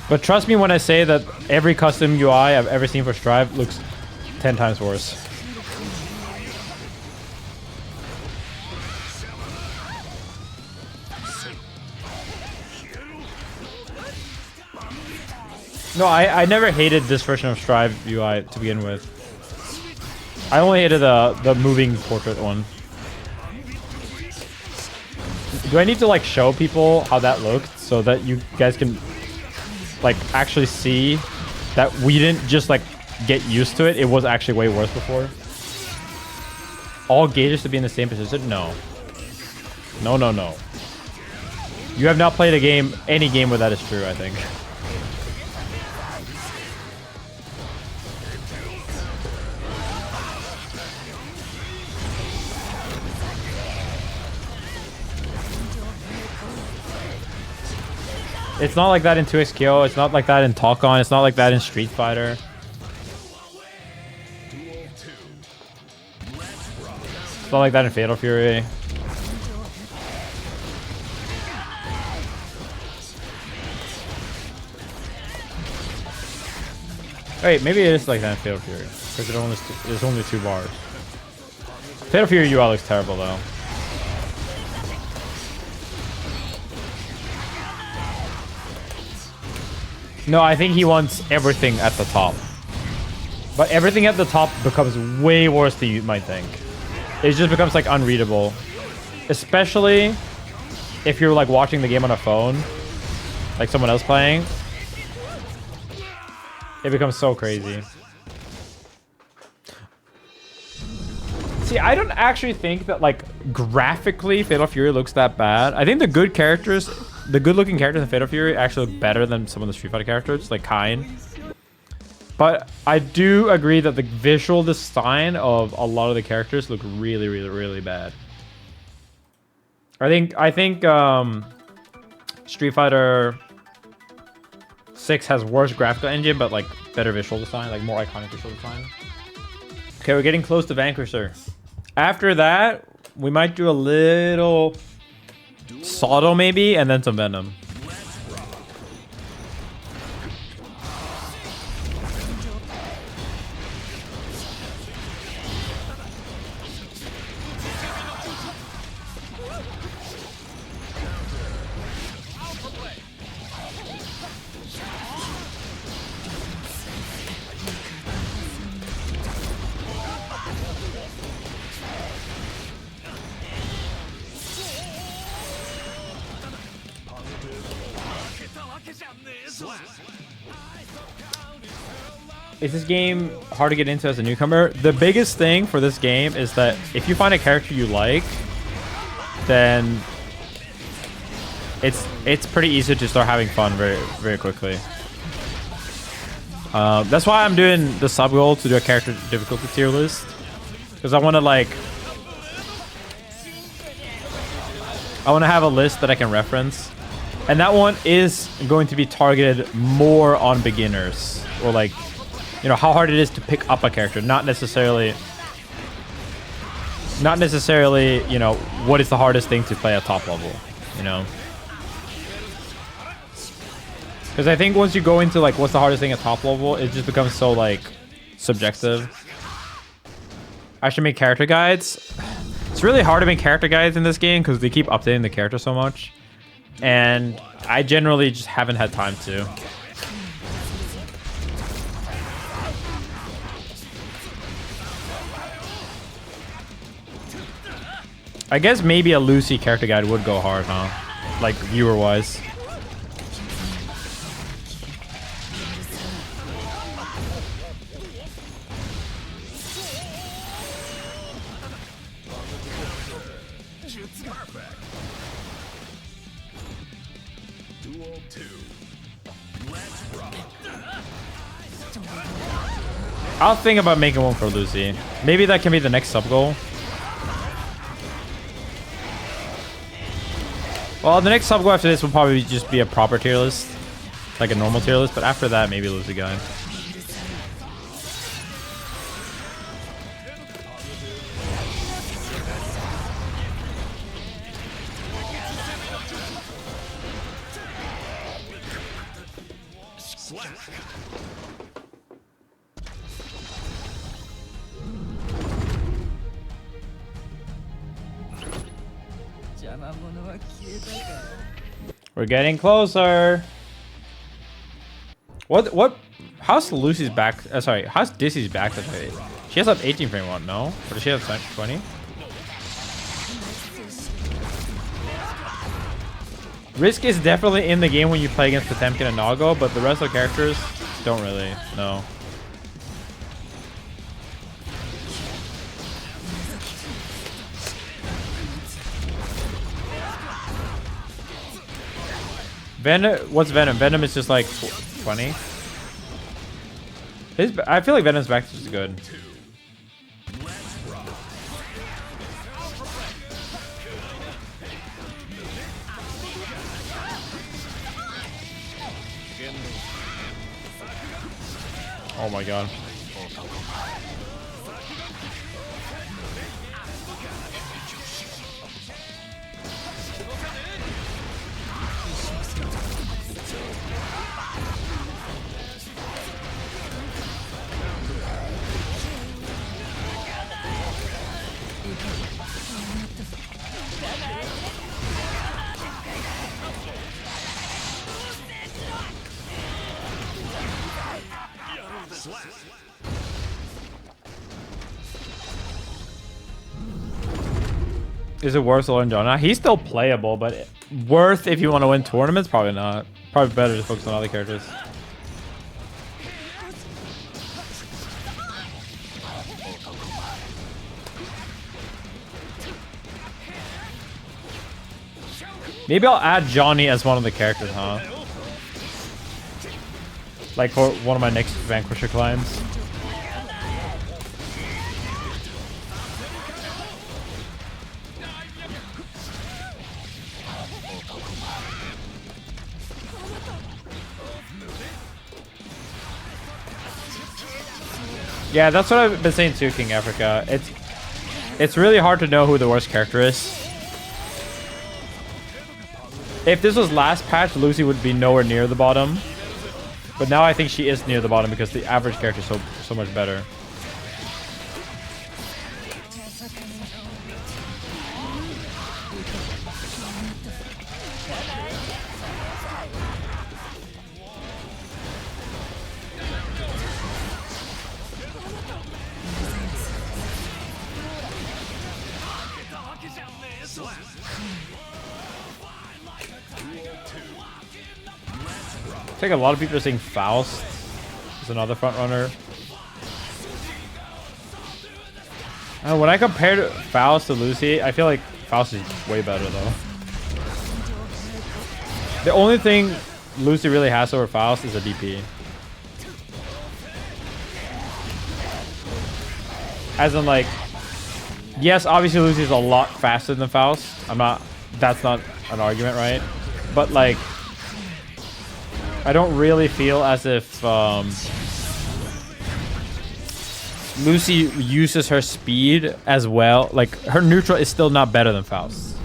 But trust me when I say that every custom UI I've ever seen for Strive looks 10 times worse. No, I never hated this version of Strive UI to begin with. I only hated the moving portrait one. Do I need to, like, show people how that looked so that you guys can, like, actually see that we didn't just, like, get used to it? It was actually way worse before. All gauges to be in the same position? No. No, no, no. You have not played a game, any game where that is true, I think. It's not like that in 2XKO. It's not like that in Talk-On. It's not like that in Street Fighter. It's not like that in Fatal Fury. Wait, maybe it is like that in Fatal Fury. Because there's only 2 bars. Fatal Fury UI looks terrible, though. No, I think he wants everything at the top. But everything at the top becomes way worse than you might think. It just becomes, like, unreadable. Especially if you're, like, watching the game on a phone. Like someone else playing. It becomes so crazy. See, I don't actually think that, like, graphically Fatal Fury looks that bad. I think the good characters... The good-looking characters in Fatal Fury actually look better than some of the Street Fighter characters, like Kain. But I do agree that the visual design of a lot of the characters look really, really, really bad. I think Street Fighter 6 has worse graphical engine, but like better visual design, like more iconic visual design. Okay, we're getting close to Vanquisher. After that, we might do a little Sawdo maybe, and then some Venom. Is this game hard to get into as a newcomer? The biggest thing for this game is that if you find a character you like, then it's pretty easy to start having fun very quickly. That's why I'm doing the sub goal to do a character difficulty tier list, because I want to have a list that I can reference, and that one is going to be targeted more on beginners, or like, you know, how hard it is to pick up a character, not necessarily, you know, what is the hardest thing to play at top level, you know? Because I think once you go into like what's the hardest thing at top level, it just becomes so like subjective. I should make character guides. It's really hard to make character guides in this game because they keep updating the character so much, and I generally just haven't had time to. I guess maybe a Lucy character guide would go hard, huh? Like, viewer-wise. I'll think about making one for Lucy. Maybe that can be the next sub-goal. Well, the next sub-goal after this will probably just be a proper tier list. Like a normal tier list, but after that, maybe Lucy guy. We're getting closer. What? How's Lucy's back? Sorry, how's Dizzy's back? She has up 18 frame one, no? Or does she have 20? Risk is definitely in the game when you play against Potemkin and Nago, but the rest of the characters don't really. No. Venom, what's Venom? Venom is just like 20. I feel like Venom's back is just good. Oh my god. Is it worth Lord Jonah? He's still playable, but worth if you want to win tournaments? Probably not. Probably better to focus on other characters. Maybe I'll add Johnny as one of the characters, huh? Like for one of my next Vanquisher climbs. Yeah, that's what I've been saying too, King Africa. It's really hard to know who the worst character is. If this was last patch, Lucy would be nowhere near the bottom. But now I think she is near the bottom because the average character is so much better. I think a lot of people are saying Faust is another front runner. When I compare Faust to Lucy, I feel like Faust is way better though. The only thing Lucy really has over Faust is a DP. As in like, yes, obviously Lucy is a lot faster than Faust. That's not an argument, right? But like, I don't really feel as if Lucy uses her speed as well. Like, her neutral is still not better than Faust.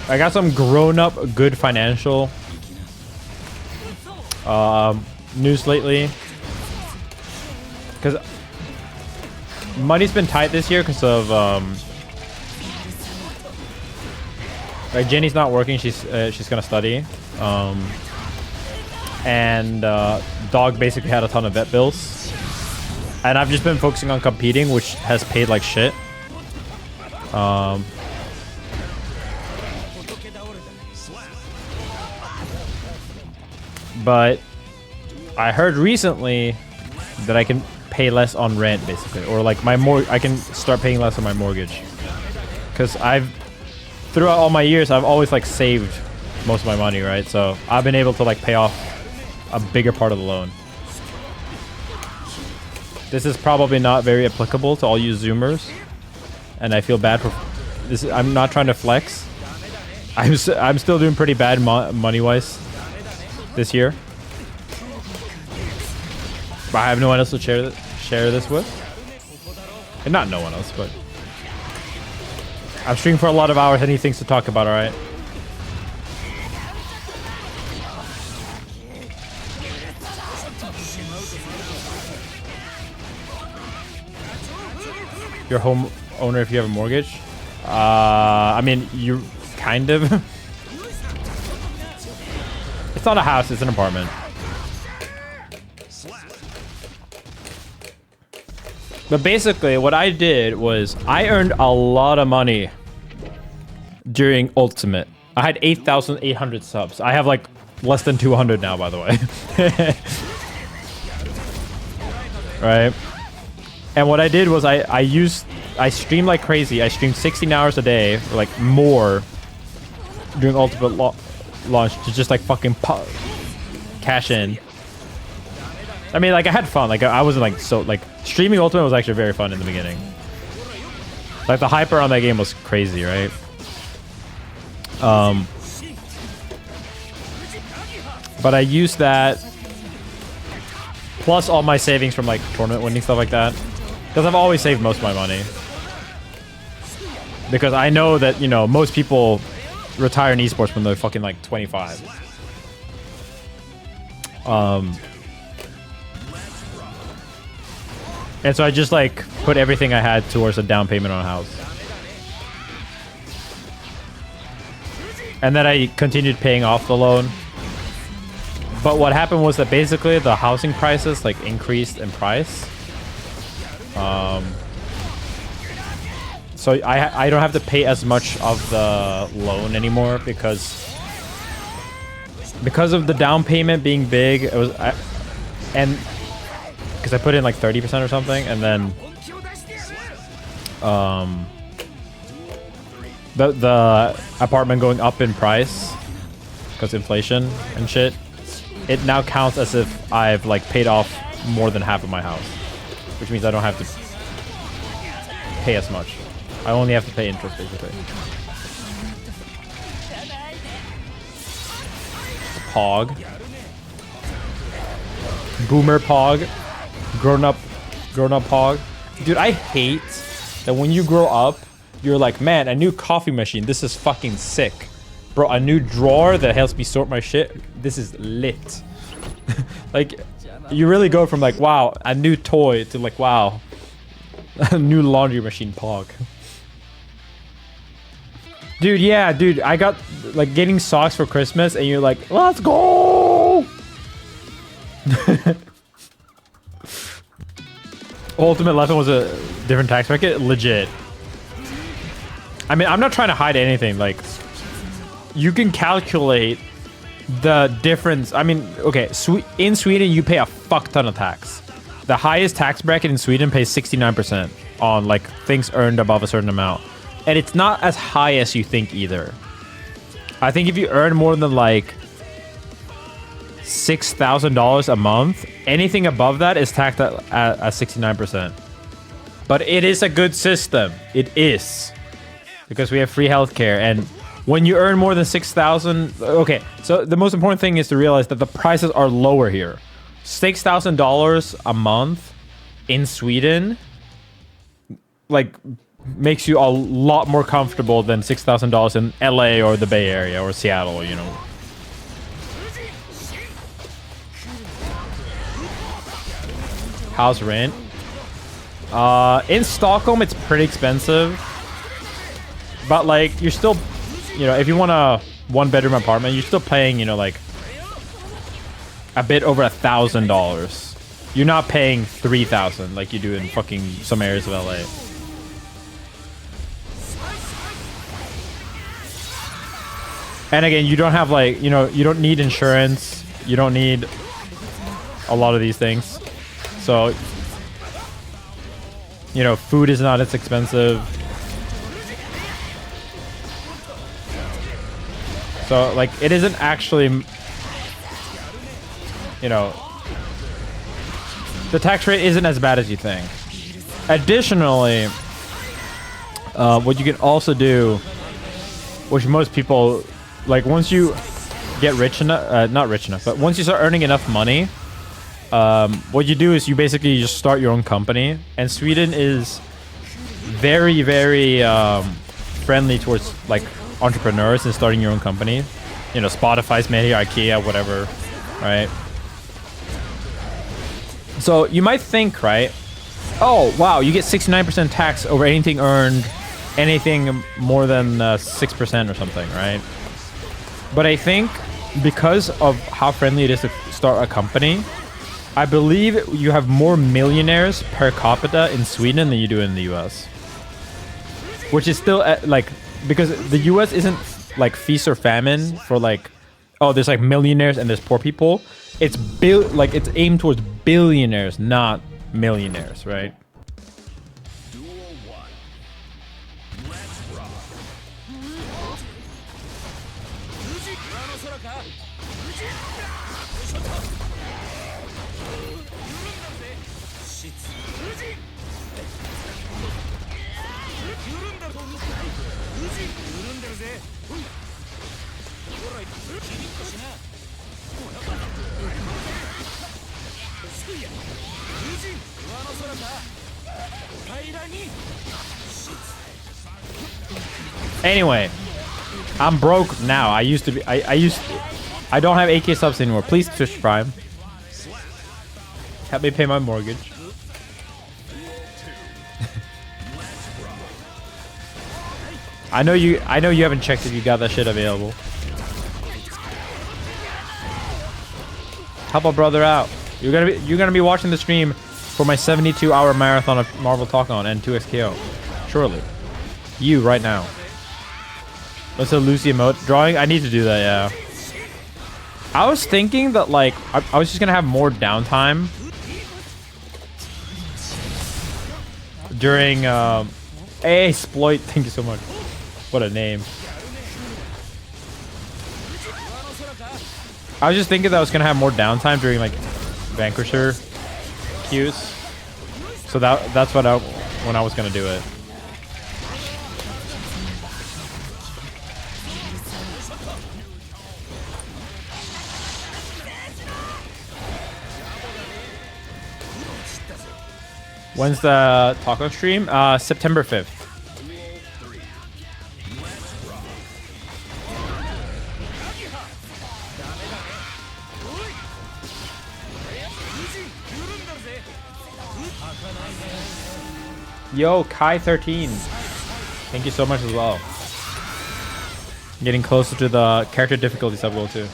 I got some grown-up good financial news lately, because money's been tight this year because of like Jenny's not working. She's gonna study, and Dog basically had a ton of vet bills, and I've just been focusing on competing, which has paid like shit. But I heard recently that I can pay less on rent, basically, or like I can start paying less on my mortgage, because throughout all my years I've always like saved most of my money, right? So I've been able to like pay off a bigger part of the loan. This is probably not very applicable to all you Zoomers, and I feel bad for this. I'm not trying to flex. I'm still doing pretty bad money wise this year, but I have no one else to share this with, and not no one else, but I'm streaming for a lot of hours. Any things to talk about? All right. You're a home owner if you have a mortgage. I mean, you kind of. It's not a house, it's an apartment. But basically, what I did was I earned a lot of money during Ultimate. I had 8,800 subs. I have like less than 200 now, by the way. Right? And what I did was I streamed like crazy. I streamed 16 hours a day, or like more, during Ultimate launch to just like fucking cash in. I mean, like, I had fun. Like, I wasn't like streaming Ultimate was actually very fun in the beginning. Like, the hype around that game was crazy, right? But I used that plus all my savings from like tournament winning, stuff like that, because I've always saved most of my money, because I know that, you know, most people retire in esports when they're fucking like 25. And so I just like put everything I had towards a down payment on a house, and then I continued paying off the loan. But what happened was that basically the housing prices like increased in price. So I don't have to pay as much of the loan anymore because of the down payment being big. It was and because I put in like 30% or something, and then the apartment going up in price because inflation and shit. It now counts as if I've like paid off more than half of my house, which means I don't have to pay as much. I only have to pay interest basically. Pog. Boomer Pog. Grown up Pog. Dude, I hate that when you grow up, you're like, man, a new coffee machine. This is fucking sick. Bro, a new drawer that helps me sort my shit. This is lit. Like, you really go from like, wow, a new toy to like, wow, a new laundry machine Pog. Dude, yeah, dude, I got like getting socks for Christmas and you're like, let's go. Ultimate Lesson was a different tax bracket, legit. I mean, I'm not trying to hide anything. Like, you can calculate the difference. I mean, okay, in Sweden, you pay a fuck ton of tax. The highest tax bracket in Sweden pays 69% on like things earned above a certain amount. And it's not as high as you think either. I think if you earn more than like $6,000 a month, anything above that is taxed at 69%. But it is a good system. It is. Because we have free healthcare. And when you earn more than 6,000... Okay, so the most important thing is to realize that the prices are lower here. $6,000 a month in Sweden, like, makes you a lot more comfortable than $6,000 in LA or the Bay Area or Seattle, you know. House rent. In Stockholm, it's pretty expensive. But, like, you're still, you know, if you want a one-bedroom apartment, you're still paying, you know, like, a bit over $1,000. You're not paying $3,000 like you do in fucking some areas of LA. And again, you don't have, like, you know, you don't need insurance. You don't need a lot of these things. So, you know, food is not as expensive. So, like, it isn't actually, you know, the tax rate isn't as bad as you think. Additionally, what you can also do, which most people, like, once you get rich enough, not rich enough, but once you start earning enough money, what you do is you basically just start your own company. And Sweden is very, very friendly towards, like, entrepreneurs and starting your own company. You know, Spotify's made here, IKEA, whatever, right? So you might think, right? Oh, wow, you get 69% tax over anything earned, anything more than 6% or something, right? But I think because of how friendly it is to start a company, I believe you have more millionaires per capita in Sweden than you do in the US. Which is still, like, because the US isn't, like, feast or famine for, like, oh, there's, like, millionaires and there's poor people. It's like, it's aimed towards billionaires, not millionaires, right? Anyway, I'm broke now. I used to be. I don't have AK subs anymore. Please, Twitch Prime, help me pay my mortgage. I know you haven't checked if you got that shit available. Help a brother out. You're gonna be watching the stream for my 72-hour marathon of Marvel Talk On and 2XKO. Surely. You right now. What's a Lucy emote? Drawing? I need to do that, yeah. I was thinking that, like, I was just gonna have more downtime during, hey, Exploit, thank you so much. What a name. I was just thinking that I was gonna have more downtime during, like, Vanquisher queues. So that's when I was gonna do it. When's the taco stream? September 5th. Yo, Kai13. Thank you so much as well. Getting closer to the character difficulty sub goal too.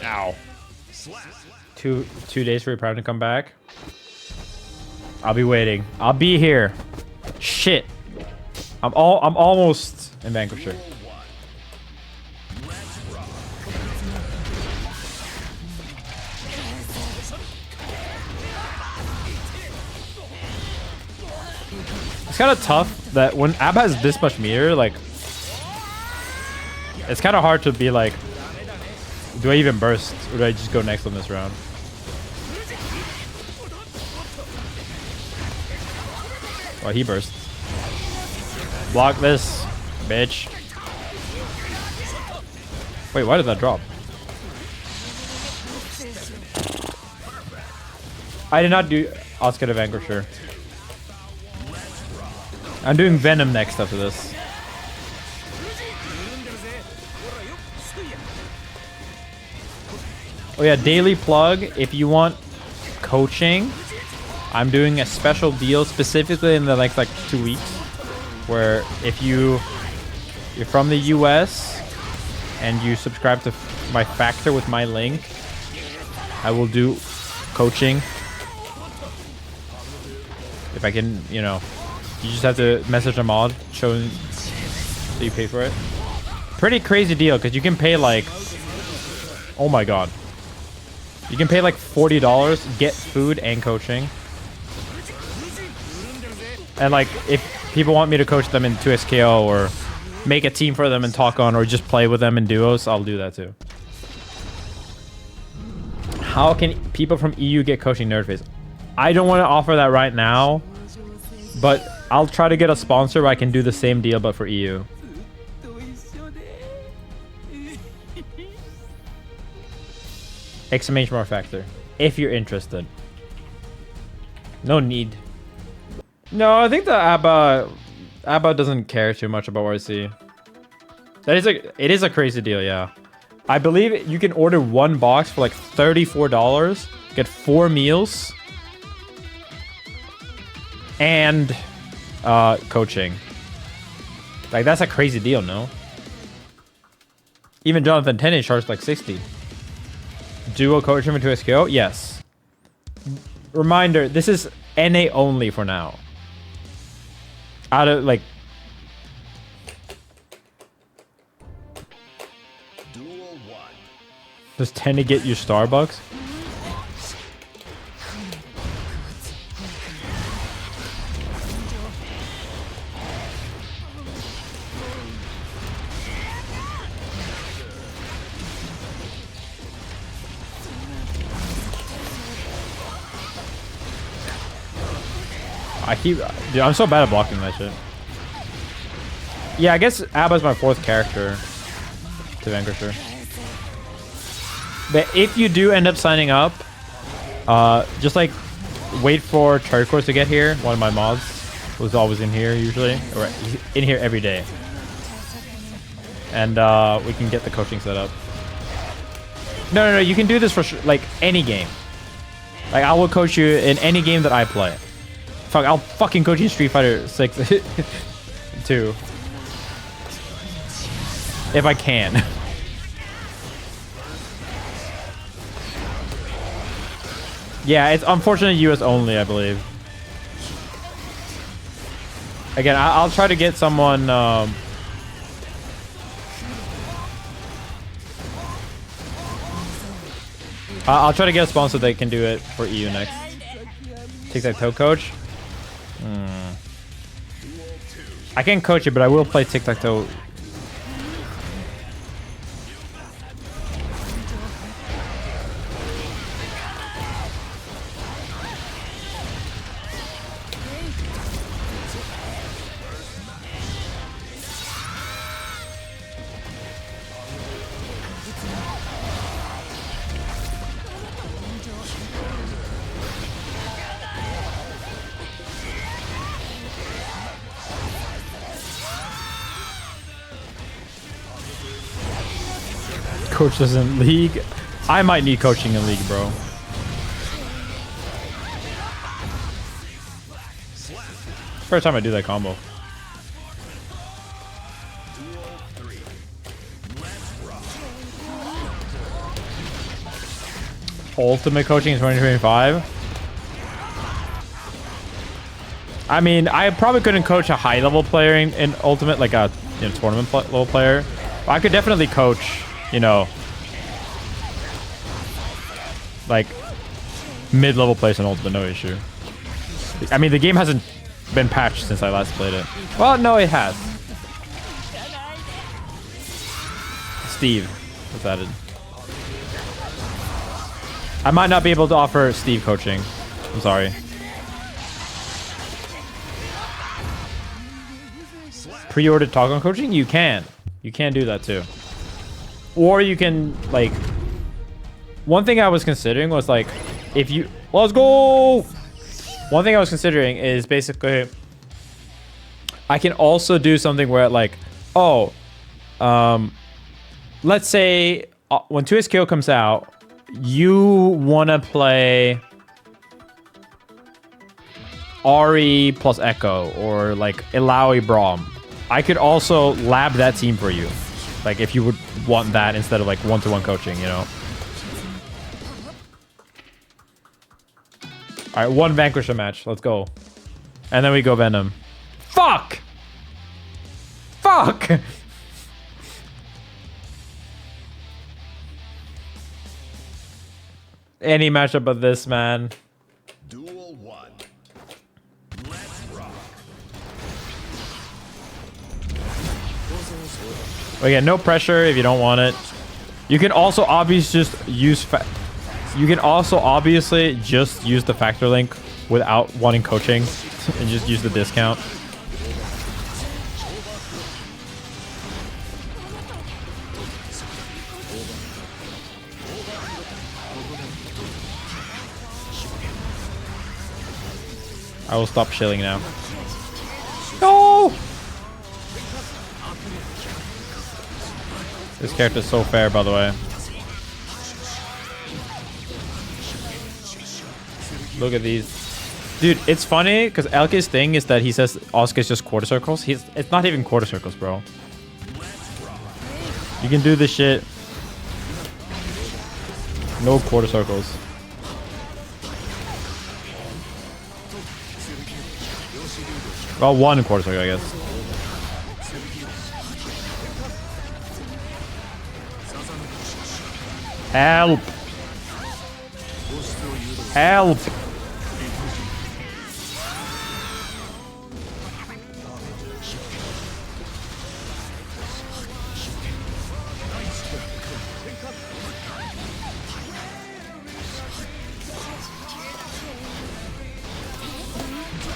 Ow. 2 days for your prime to come back. I'll be waiting. I'll be here. Shit. I'm almost in Vanquisher. It's kind of tough that when Ab has this much meter, like, it's kind of hard to be like, do I even burst or do I just go next on this round? Oh, he burst. Block this, bitch. Wait, why did that drop? I did not do Asuka to Vanquisher. I'm doing Venom next after this. Oh yeah, daily plug. If you want coaching, I'm doing a special deal specifically in the like 2 weeks, where if you're from the US and you subscribe to my Factor with my link, I will do coaching. If I can, you know, you just have to message a mod showing that you pay for it. Pretty crazy deal because you can pay like, oh my god, you can pay like $40, get food and coaching. And like, if people want me to coach them in 2SKO or make a team for them and talk on, or just play with them in duos, I'll do that too. How can people from EU get coaching Nerdface? I don't want to offer that right now, but I'll try to get a sponsor where I can do the same deal but for EU. Exclamation mark Factor. If you're interested. No need. No, I think the ABBA doesn't care too much about RC. It is a crazy deal, yeah. I believe you can order one box for like $34, get 4 meals, and coaching. Like, that's a crazy deal, no? Even Jonathan Tenney charged like 60. Duo coaching for 2SKO? Yes. Reminder, this is NA only for now. Out of like, does 10 to get you Starbucks? Dude, I'm so bad at blocking that shit. Yeah, I guess Abba's my 4th character to Vanquisher. But if you do end up signing up, just like wait for Turquoise to get here. One of my mods was always in here usually, or in here every day. And we can get the coaching set up. No, you can do this for like any game. Like, I will coach you in any game that I play. Fuck, I'll fucking coach you in Street Fighter 6 too. If I can. Yeah, it's unfortunately US only, I believe. Again, I'll try to get someone... I'll try to get a sponsor that can do it for EU next. Tic-tac-toe coach? I can coach it, but I will play tic-tac-toe. coach this in league. I might need coaching in league, bro. First time I do that combo. Ultimate coaching in 2025. I mean, I probably couldn't coach a high level player in Ultimate, like a tournament level player. But I could definitely coach, you know, like mid level players in Ultimate, no issue. I mean, the game hasn't been patched since I last played it. Well, no, it has. Steve was added. I might not be able to offer Steve coaching. I'm sorry. Pre-ordered Talk on coaching? You can. You can do that too. Or you can, like... One thing I was considering was, like, if you... Let's go! One thing I was considering is basically... I can also do something where, like... Oh, let's say when 2SKO comes out, you want to play Ari plus Echo or like Ilaoi Braum. I could also lab that team for you. Like if you would want that instead of like one-to-one coaching, you know. All right, one Vanquisher match. Let's go. And then we go Venom. Fuck! Fuck! Any matchup but this, man. Duel 1. Let's rock. Again, no pressure if you don't want it. You can also obviously just use you can also obviously just use the factor link without wanting coaching and just use the discount. I will stop shilling now. No! This character's so fair, by the way. Look at these. Dude, it's funny because Elke's thing is that he says Asuka's just quarter circles. It's not even quarter circles, bro. You can do this shit. No quarter circles. Well, one quarter circle, I guess. Help! Help!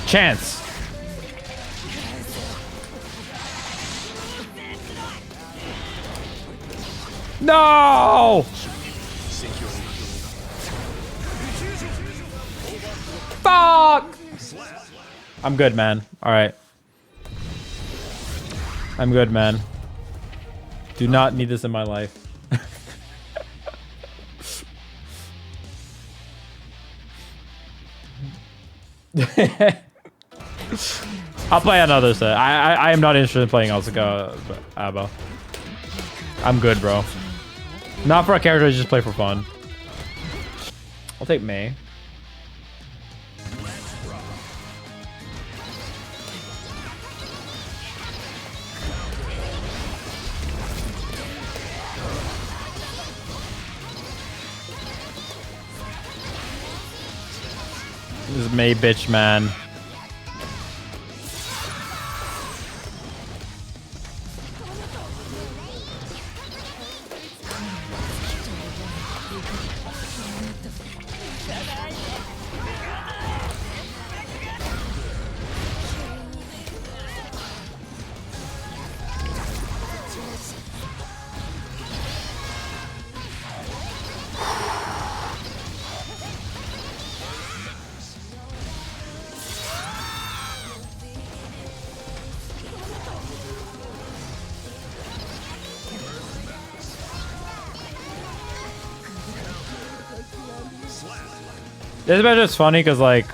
Chance! No! Fuck! I'm good, man. Alright. I'm good, man. Do not need this in my life. I'll play another set. I am not interested in playing Asuka, Abba. I'm good, bro. Not for a character I just play for fun. I'll take Mei. This is Mei, bitch, man. This match is funny because like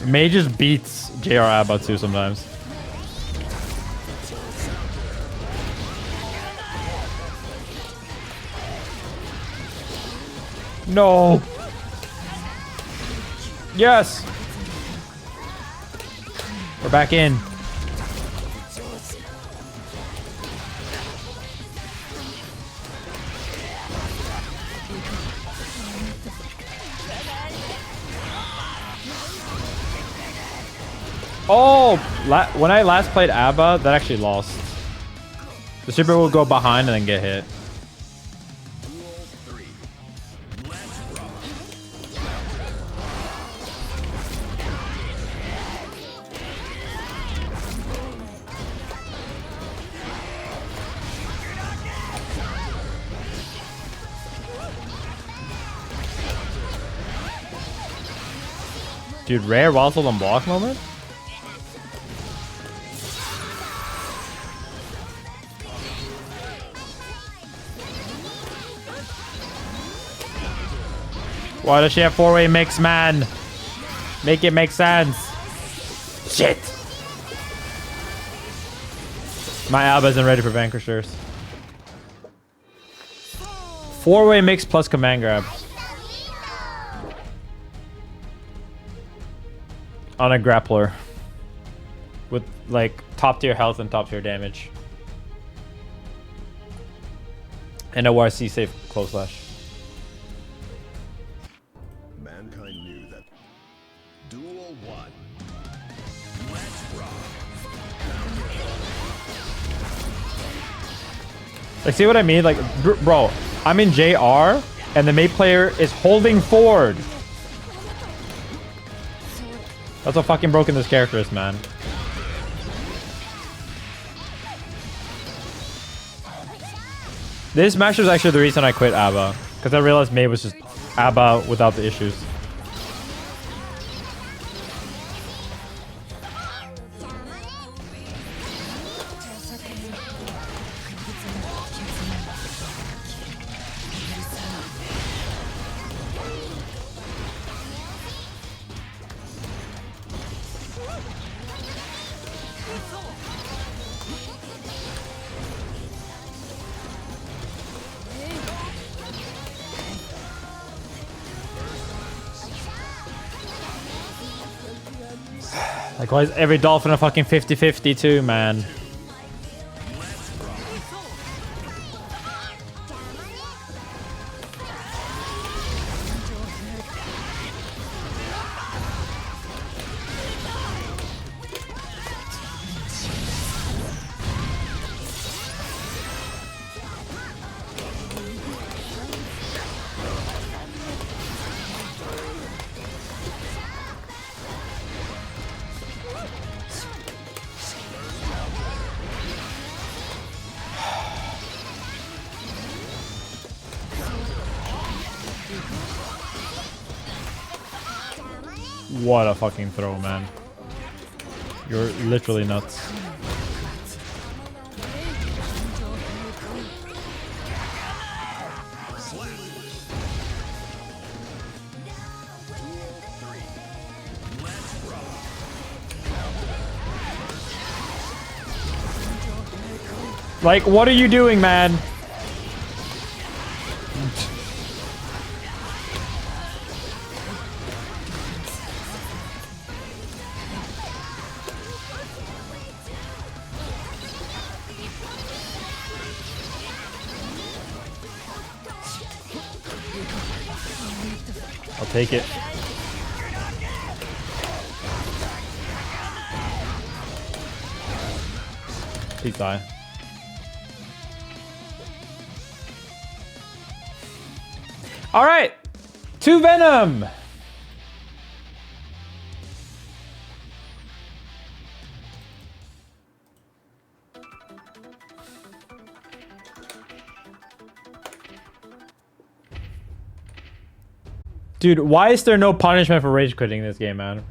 May just beats JR Abba too sometimes. No. Yes. We're back in. Oh, when I last played ABBA, that actually lost. The super will go behind and then get hit. Dude, rare Wazzle on block moment? Why does she have four-way mix, man? Make it make sense. Shit. My Alba isn't ready for Vanquishers. Four-way mix plus command grab. On a grappler. With like top tier health and top tier damage. And a YC safe close slash. Mankind knew that. Duel 1. Let's rock. Like, see what I mean? Like, bro, I'm in JR, and the mate player is holding forward. That's how fucking broken this character is, man. This match was actually the reason I quit ABBA. Because I realized May was just ABBA without the issues. Like, why is every dolphin a fucking 50-50 too, man? What a fucking throw, man. You're literally nuts. Like, what are you doing, man? I'll take it. Please die. All right, to Venom. Dude, why is there no punishment for rage quitting this game, man?